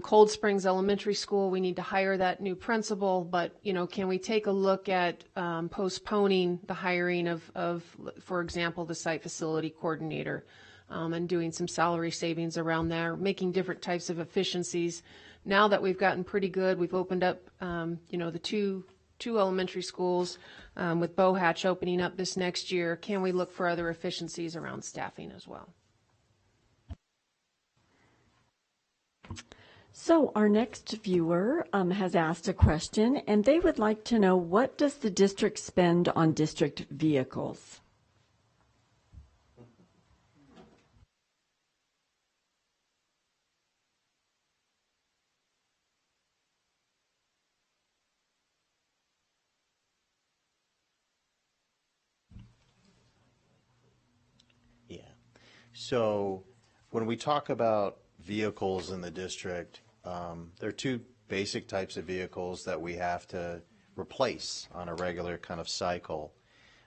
Cold Springs Elementary School, we need to hire that new principal, but can we take a look at postponing the hiring of, for example, the site facility coordinator, and doing some salary savings around there, making different types of efficiencies. Now that we've gotten pretty good, we've opened up, the two elementary schools with Bohatch opening up this next year. Can we look for other efficiencies around staffing as well? So our next viewer has asked a question, and they would like to know, what does the district spend on district vehicles? So when we talk about vehicles in the district, there are 2 basic types of vehicles that we have to replace on a regular kind of cycle.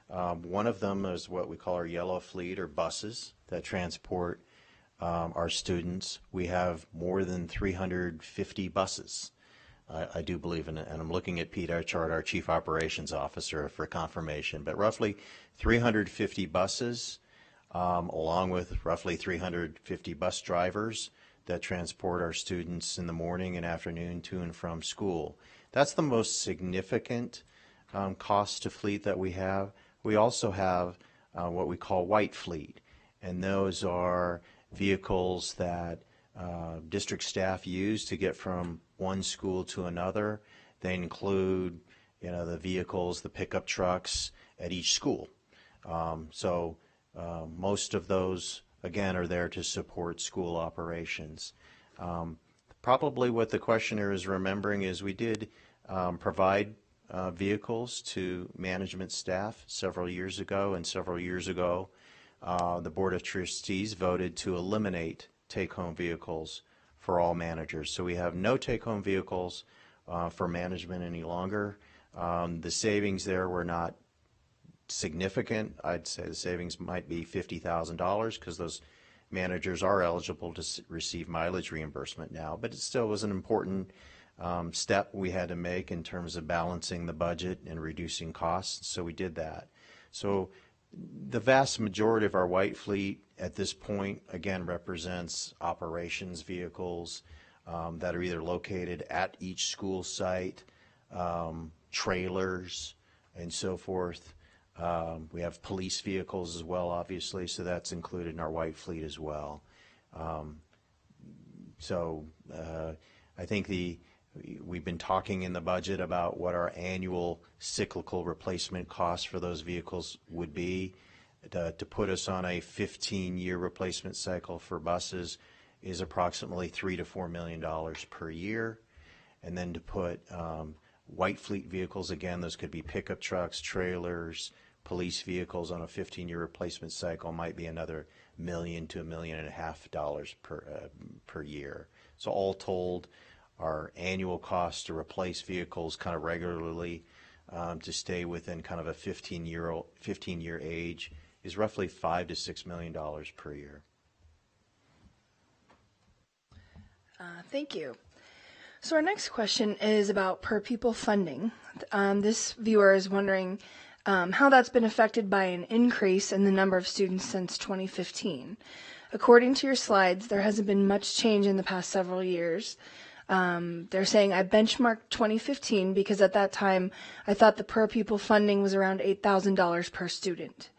One of them is what we call our yellow fleet, or buses that transport our students. We have more than 350 buses, I do believe, and I'm looking at Pete Archard, our Chief Operations Officer, for confirmation, but roughly 350 buses, along with roughly 350 bus drivers that transport our students in the morning and afternoon to and from school. That's the most significant cost to fleet that we have. We also have what we call white fleet, and those are vehicles that district staff use to get from one school to another. They include, the vehicles, the pickup trucks at each school. Most of those, again, are there to support school operations. Probably what the questioner is remembering is we did provide vehicles to management staff several years ago, and several years ago the Board of Trustees voted to eliminate take-home vehicles for all managers. So we have no take-home vehicles for management any longer. The savings there were not significant. I'd say the savings might be $50,000 because those managers are eligible to receive mileage reimbursement now, but it still was an important step we had to make in terms of balancing the budget and reducing costs, so we did that. So the vast majority of our white fleet at this point, again, represents operations vehicles that are either located at each school site, trailers, and so forth. We have police vehicles as well, obviously, so that's included in our white fleet as well. I think we've been talking in the budget about what our annual cyclical replacement costs for those vehicles would be. To put us on a 15-year replacement cycle for buses is approximately $3 to $4 million per year. And then to put white fleet vehicles, again, those could be pickup trucks, trailers, police vehicles on a 15-year replacement cycle, might be another $1 million to $1.5 million per year. So all told, our annual cost to replace vehicles kind of regularly to stay within kind of a 15-year age is roughly $5 to $6 million per year. Thank you. So our next question is about per pupil funding. This viewer is wondering how that's been affected by an increase in the number of students since 2015. According to your slides, there hasn't been much change in the past several years. They're saying, I benchmarked 2015 because at that time I thought the per pupil funding was around $8,000 per student.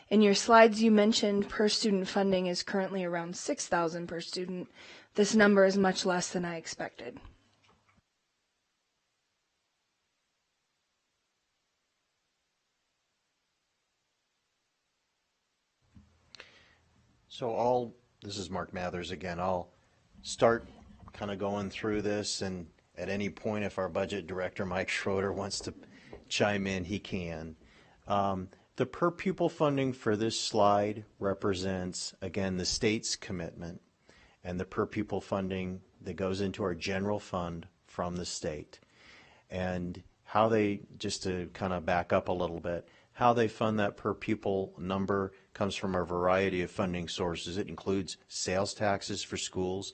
In your slides, you mentioned per student funding is currently around $6,000 per student. This number is much less than I expected. So this is Mark Mathers again. I'll start kind of going through this, and at any point if our budget director, Mike Schroeder, wants to chime in, he can. The per pupil funding for this slide represents, again, the state's commitment and the per pupil funding that goes into our general fund from the state. And how they, just to kind of back up a little bit, how they fund that per pupil number comes from a variety of funding sources. It includes sales taxes for schools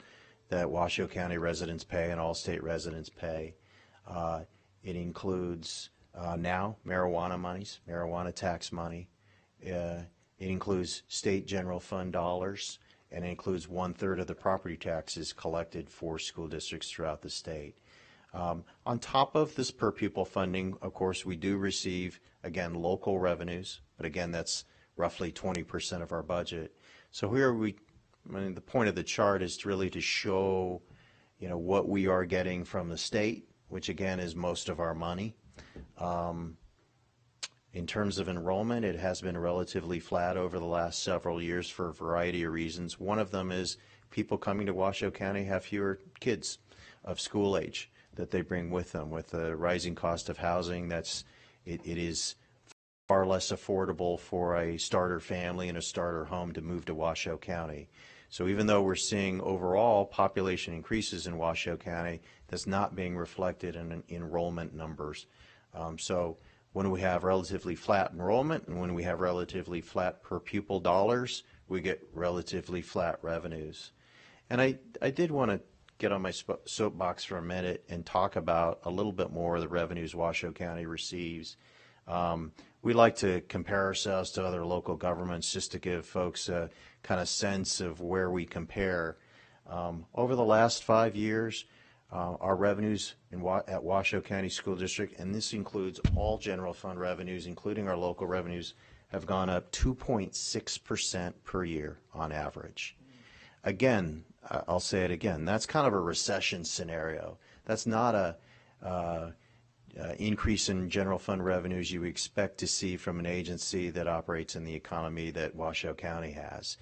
that Washoe County residents pay and all state residents pay. It includes now marijuana monies, marijuana tax money. It includes state general fund dollars, and it includes 1/3 of the property taxes collected for school districts throughout the state. On top of this per pupil funding, of course, we do receive, again, local revenues, but again, that's roughly 20% of our budget. So here the point of the chart is really to show, what we are getting from the state, which again is most of our money. In terms of enrollment, it has been relatively flat over the last several years for a variety of reasons. One of them is people coming to Washoe County have fewer kids of school age that they bring with them. With the rising cost of housing, it is far less affordable for a starter family and a starter home to move to Washoe County. So even though we're seeing overall population increases in Washoe County, that's not being reflected in enrollment numbers. So when we have relatively flat enrollment and when we have relatively flat per pupil dollars, we get relatively flat revenues. And I did want to get on my soapbox for a minute and talk about a little bit more of the revenues Washoe County receives. We like to compare ourselves to other local governments just to give folks a kind of sense of where we compare. Over the last 5 years, our revenues at Washoe County School District, and this includes all general fund revenues, including our local revenues, have gone up 2.6% per year on average. Again, I'll say it again, that's kind of a recession scenario. That's not a increase in general fund revenues you expect to see from an agency that operates in the economy that Washoe County has.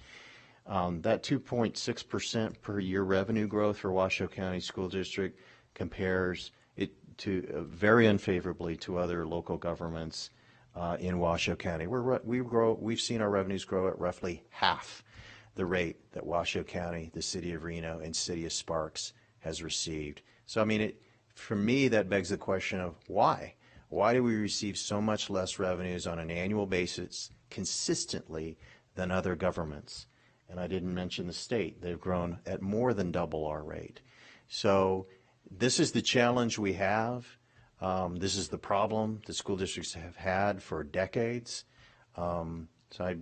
That 2.6% per year revenue growth for Washoe County School District compares it to very unfavorably to other local governments in Washoe County. We've seen our revenues grow at roughly half the rate that Washoe County, the city of Reno, and city of Sparks has received. So I mean, for me, that begs the question of why? Why do we receive so much less revenues on an annual basis consistently than other governments? And I didn't mention the state. They've grown at more than double our rate. So this is the challenge we have. This is the problem the school districts have had for decades. So I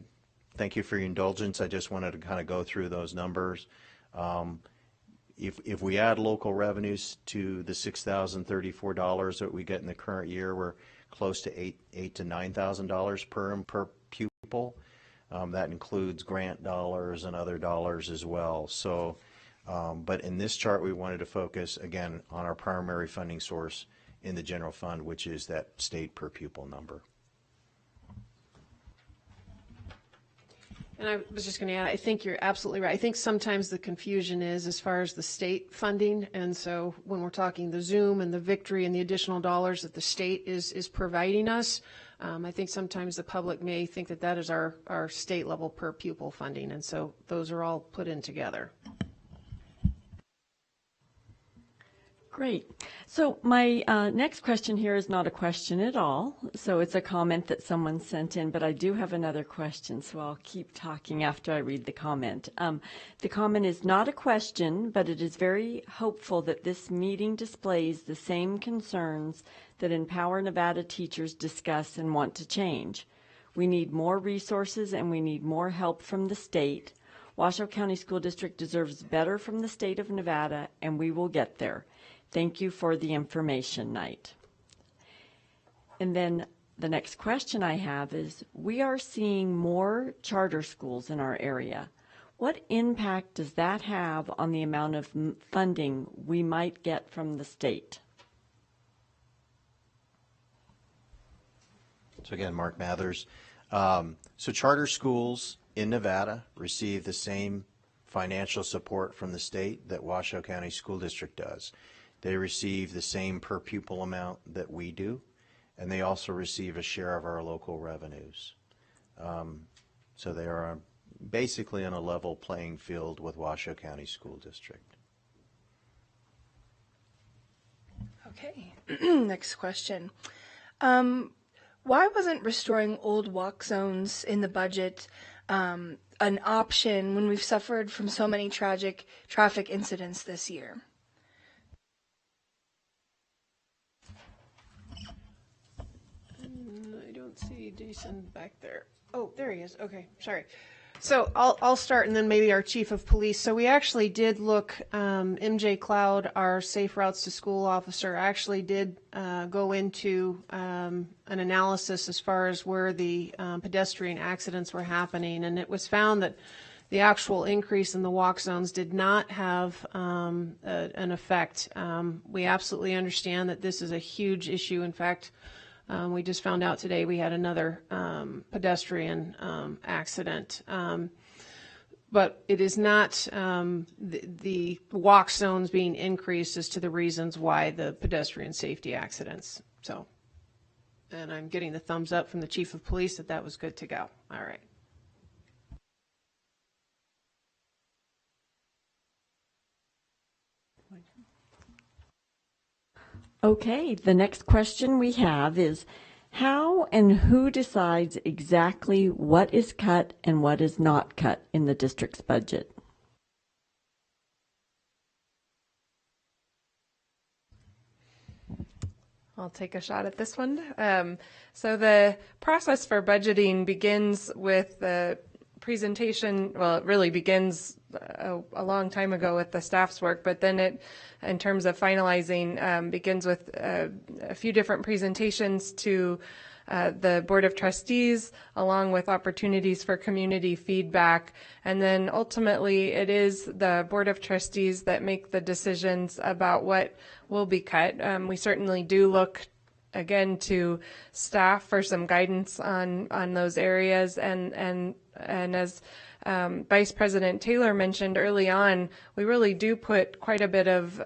thank you for your indulgence. I just wanted to kind of go through those numbers. If we add local revenues to the $6,034 that we get in the current year, we're close to $8,000 to $9,000 per pupil. That includes grant dollars and other dollars as well. So, but in this chart, we wanted to focus again on our primary funding source in the general fund, which is that state per pupil number. And I was just going to add, I think you're absolutely right. I think sometimes the confusion is as far as the state funding. And so when we're talking the Zoom and the Victory and the additional dollars that the state is providing us, I think sometimes the public may think that that is our state level per pupil funding. And so those are all put in together. Great. So my next question here is not a question at all. So it's a comment that someone sent in, but I do have another question, so I'll keep talking after I read the comment. The comment is not a question, but it is very hopeful that this meeting displays the same concerns that Empower Nevada teachers discuss and want to change. We need more resources and we need more help from the state. Washoe County School District deserves better from the state of Nevada, and we will get there. Thank you for the information night. And then the next question I have is, we are seeing more charter schools in our area. What impact does that have on the amount of funding we might get from the state? So again, Mark Mathers. So charter schools in Nevada receive the same financial support from the state that Washoe County School District does. They receive the same per pupil amount that we do, and they also receive a share of our local revenues. So they are basically on a level playing field with Washoe County School District. Okay, next question. Why wasn't restoring old walk zones in the budget an option when we've suffered from so many tragic traffic incidents this year? I don't see Jason back there. Oh, there he is. Okay, sorry. So I'll start, and then maybe our chief of police. So we actually did look, MJ Cloud, our Safe Routes to School officer, actually did go into an analysis as far as where the pedestrian accidents were happening, and it was found that the actual increase in the walk zones did not have an effect. We absolutely understand that this is a huge issue. In fact, we just found out today we had another pedestrian accident. But it is not the walk zones being increased as to the reasons why the pedestrian safety accidents. So, and I'm getting the thumbs up from the chief of police that was good to go. All right. Okay, the next question we have is, how and who decides exactly what is cut and what is not cut in the district's budget? I'll take a shot at this one. So the process for budgeting begins with the presentation. Well, it really begins a long time ago with the staff's work, but then it, in terms of finalizing, begins with a few different presentations to the Board of Trustees, along with opportunities for community feedback. And then ultimately it is the Board of Trustees that make the decisions about what will be cut. We certainly do look again to staff for some guidance on those areas, and as Vice President Taylor mentioned early on, we really do put quite a bit of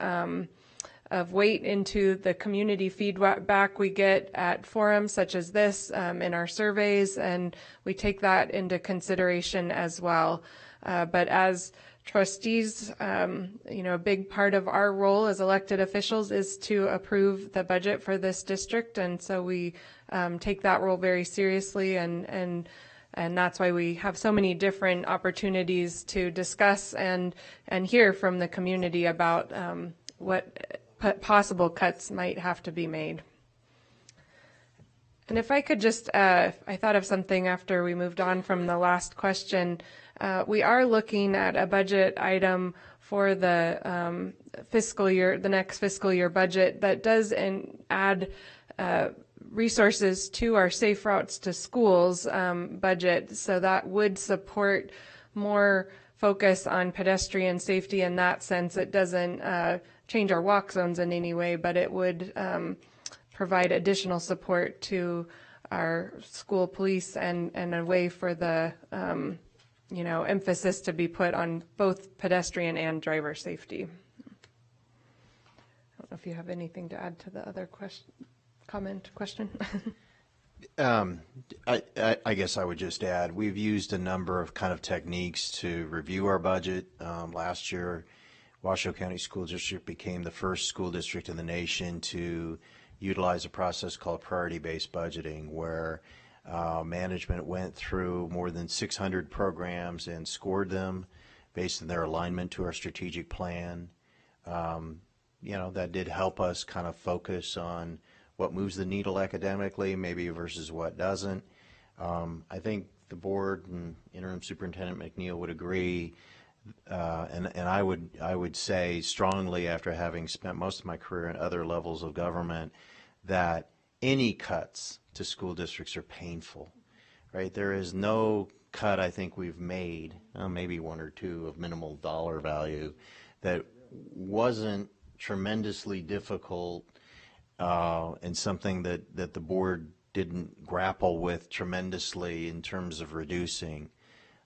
weight into the community feedback we get at forums such as this, in our surveys, and we take that into consideration as well. But as trustees, a big part of our role as elected officials is to approve the budget for this district, and so we take that role very seriously, and that's why we have so many different opportunities to discuss and hear from the community about what possible cuts might have to be made. And if I could just, I thought of something after we moved on from the last question. We are looking at a budget item for the fiscal year, the next fiscal year budget, that does add resources to our Safe Routes to Schools budget, so that would support more focus on pedestrian safety in that sense. It doesn't change our walk zones in any way, but it would provide additional support to our school police and a way for the emphasis to be put on both pedestrian and driver safety. I don't know if you have anything to add to the other question. I guess I would just add, we've used a number of kind of techniques to review our budget. Last year Washoe County School District became the first school district in the nation to utilize a process called priority-based budgeting, where management went through more than 600 programs and scored them based on their alignment to our strategic plan. That did help us kind of focus on what moves the needle academically, maybe versus what doesn't. I think the board and Interim Superintendent McNeil would agree, and I would say strongly, after having spent most of my career in other levels of government, that any cuts to school districts are painful, right? There is no cut I think we've made, maybe one or two of minimal dollar value, that wasn't tremendously difficult and something that the board didn't grapple with tremendously in terms of reducing.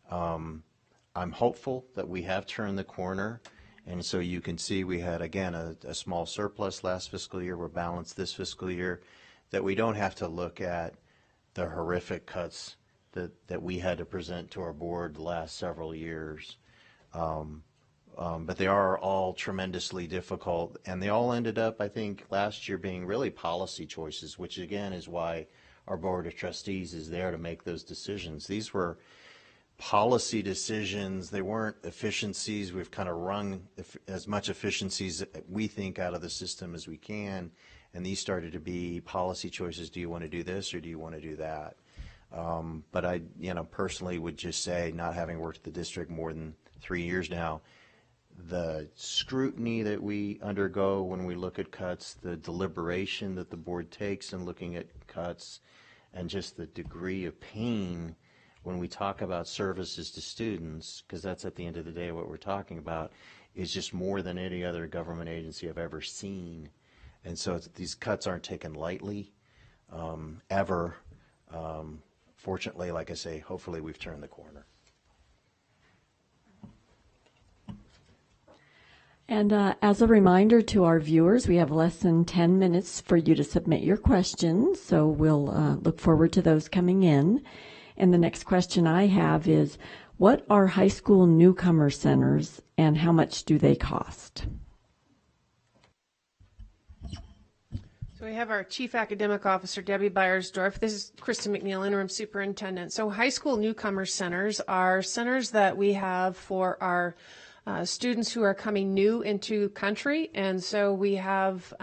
I'm hopeful that we have turned the corner, and so you can see we had, again, a small surplus last fiscal year. We're balanced this fiscal year, that we don't have to look at the horrific cuts that we had to present to our board the last several years. But they are all tremendously difficult, and they all ended up, I think, last year being really policy choices, which again is why our Board of Trustees is there to make those decisions. These were policy decisions. They weren't efficiencies. We've kind of wrung as much efficiencies we think out of the system as we can, and these started to be policy choices. Do you want to do this or do you want to do that? But I, personally would just say, not having worked at the district more than 3 years now, the scrutiny that we undergo when we look at cuts, the deliberation that the board takes in looking at cuts, and just the degree of pain when we talk about services to students, because that's at the end of the day what we're talking about, is just more than any other government agency I've ever seen. And so these cuts aren't taken lightly, ever. Fortunately, like I say, hopefully we've turned the corner. And as a reminder to our viewers, we have less than 10 minutes for you to submit your questions, so we'll look forward to those coming in. And the next question I have is, what are high school newcomer centers and how much do they cost? So we have our Chief Academic Officer, Debbie Beiersdorf. This is Kristen McNeil, Interim Superintendent. So high school newcomer centers are centers that we have for our students who are coming new into country, and so we have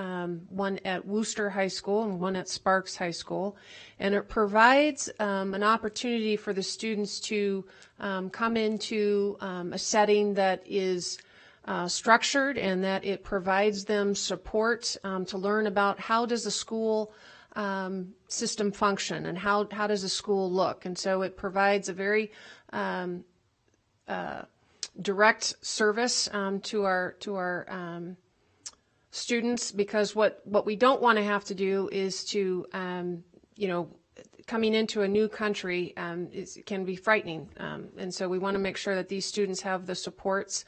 one at Worcester High School and one at Sparks High School, and it provides an opportunity for the students to come into a setting that is structured, and that it provides them support to learn about how does the school system function and how does a school look. And so it provides a very direct service to our students, because what we don't want to have to do is to coming into a new country can be frightening, and so we want to make sure that these students have the supports.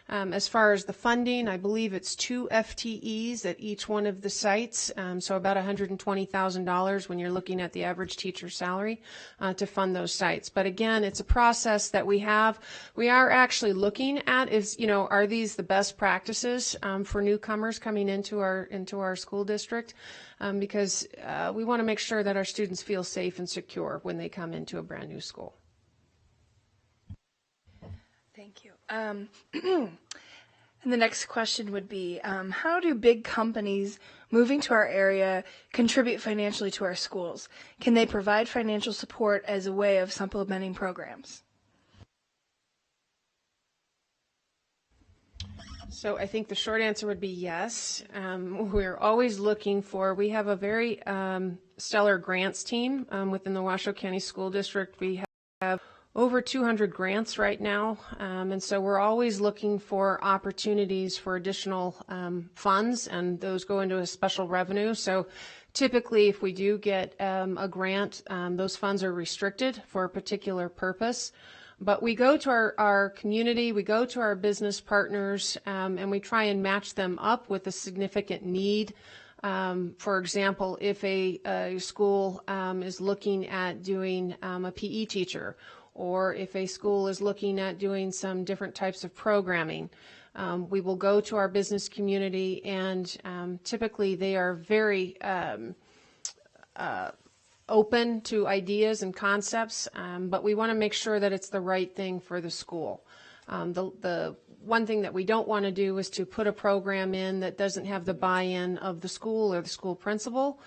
As far as the funding, I believe it's 2 FTEs at each one of the sites, so about $120,000 when you're looking at the average teacher salary to fund those sites. But again, it's a process that we have. We are actually looking at are these the best practices for newcomers coming into our school district, because we want to make sure that our students feel safe and secure when they come into a brand new school. Thank you. And the next question would be, how do big companies moving to our area contribute financially to our schools? Can they provide financial support as a way of supplementing programs? So I think the short answer would be yes. We're always looking for, we have a very stellar grants team within the Washoe County School District. We have over 200 grants right now, and so we're always looking for opportunities for additional funds, and those go into a special revenue. So typically, if we do get a grant, those funds are restricted for a particular purpose. But we go to our community, we go to our business partners, and we try and match them up with a significant need. For example, if a school is looking at doing a PE teacher, or if a school is looking at doing some different types of programming, We will go to our business community, and typically they are very open to ideas and concepts, but we want to make sure that it's the right thing for the school. The one thing that we don't want to do is to put a program in that doesn't have the buy-in of the school or the school principal.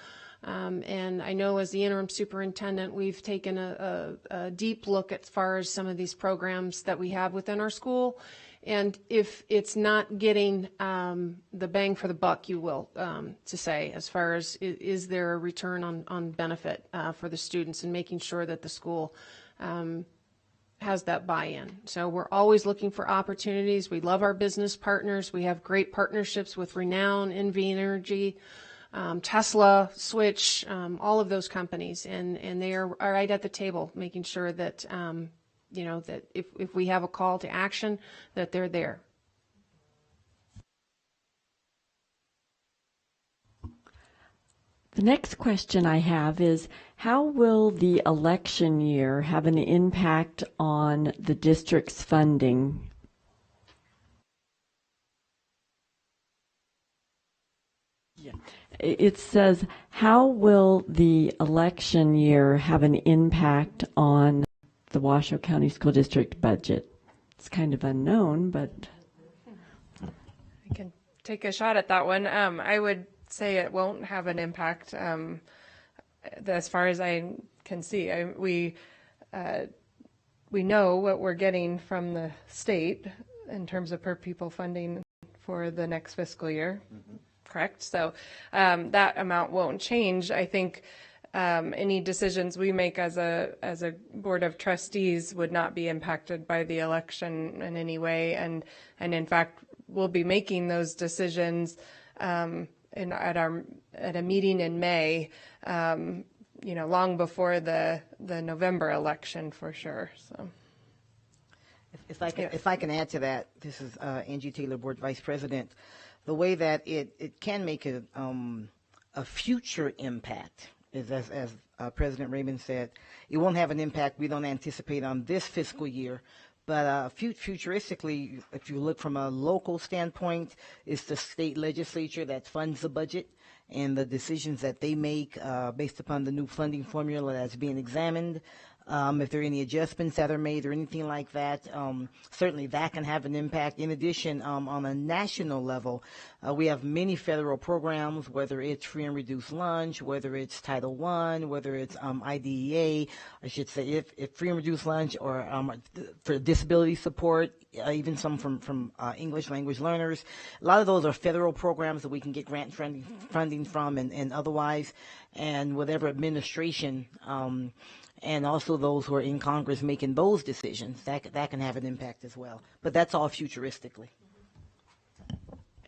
And I know as the interim superintendent, we've taken a deep look as far as some of these programs that we have within our school. And if it's not getting the bang for the buck, you will, to say, as far as is there a return on benefit for the students, and making sure that the school has that buy-in. So we're always looking for opportunities. We love our business partners. We have great partnerships with Renown, NV Energy, Tesla, Switch, all of those companies, and they are right at the table, making sure that you know, that if we have a call to action, that they're there. The next question I have is, how will the election year have an impact on the district's funding? Yeah. It says, how will the election year have an impact on the Washoe County School District budget? It's kind of unknown, but I can take a shot at that one. I would say it won't have an impact as far as I can see. We know what we're getting from the state in terms of per pupil funding for the next fiscal year, correct? So that amount won't change. I think any decisions we make as a board of trustees would not be impacted by the election in any way, and in fact we'll be making those decisions at a meeting in May, you know, long before the November election for sure. So, if I can add to that, this is Angie Taylor, Board Vice President. The way that it can make a future impact is, as President Raymond said, it won't have an impact we don't anticipate on this fiscal year. But futuristically, if you look from a local standpoint, it's the state legislature that funds the budget, and the decisions that they make based upon the new funding formula that's being examined. If there are any adjustments that are made or anything like that, certainly that can have an impact. In addition, on a national level, we have many federal programs, whether it's free and reduced lunch, whether it's Title I, whether it's IDEA, I should say, if free and reduced lunch, or for disability support, even some from English language learners. A lot of those are federal programs that we can get grant funding from and otherwise, and whatever administration and also those who are in Congress making those decisions, that can have an impact as well. But that's all futuristically.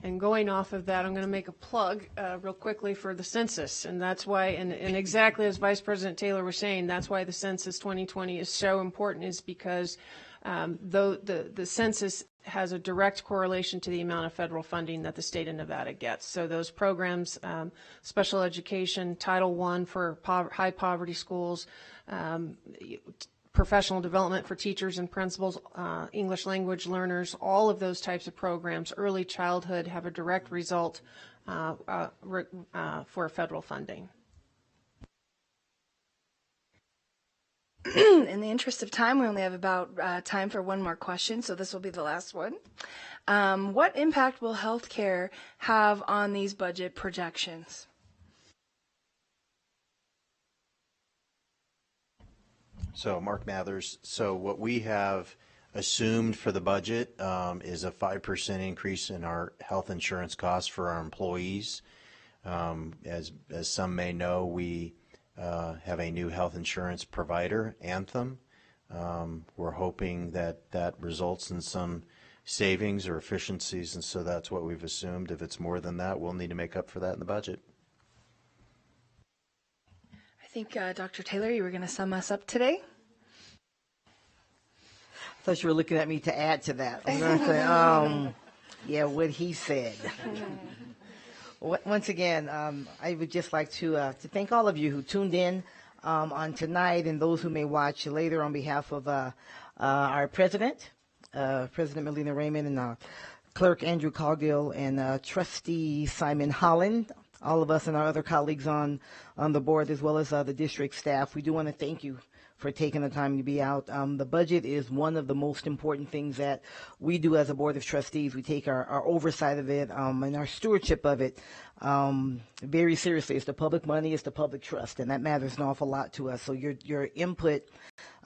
And going off of that, I'm going to make a plug real quickly for the census, and that's why, and exactly as Vice President Taylor was saying, that's why the census 2020 is so important, is because though the census has a direct correlation to the amount of federal funding that the state of Nevada gets. So those programs, special education, Title I for high poverty schools, professional development for teachers and principals, English language learners, all of those types of programs, early childhood, have a direct result for federal funding. In the interest of time, we only have about time for one more question, so this will be the last one. What impact will healthcare have on these budget projections? So, Mark Mathers, so what we have assumed for the budget is a 5% increase in our health insurance costs for our employees. As some may know, we have a new health insurance provider, Anthem. We're hoping that results in some savings or efficiencies, and so that's what we've assumed. If it's more than that, we'll need to make up for that in the budget. I think, Dr. Taylor, you were going to sum us up today. I thought you were looking at me to add to that. I'm going to say, yeah, what he said. Once again, I would just like to thank all of you who tuned in on tonight, and those who may watch later, on behalf of our president, President Melina Raymond, and Clerk Andrew Cogdill and Trustee Simon Holland, all of us and our other colleagues on the board, as well as the district staff. We do want to thank you for taking the time to be out. The budget is one of the most important things that we do as a board of trustees. We take our oversight of it and our stewardship of it very seriously. It's the public money, it's the public trust, and that matters an awful lot to us. So your input,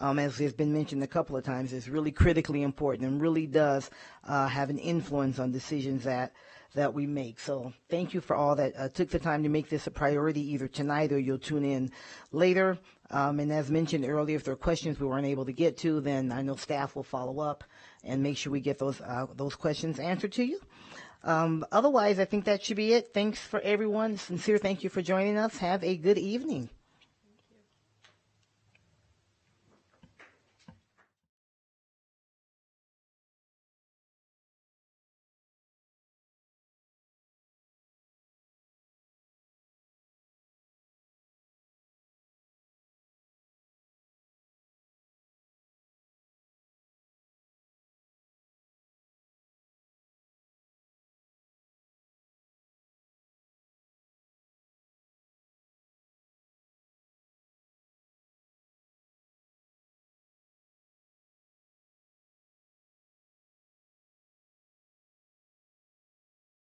as has been mentioned a couple of times, is really critically important and really does have an influence on decisions that we make. So thank you for all that took the time to make this a priority, either tonight or you'll tune in later. And as mentioned earlier, if there are questions we weren't able to get to, then I know staff will follow up and make sure we get those questions answered to you. Otherwise, I think that should be it. Thanks for everyone. Sincere thank you for joining us. Have a good evening.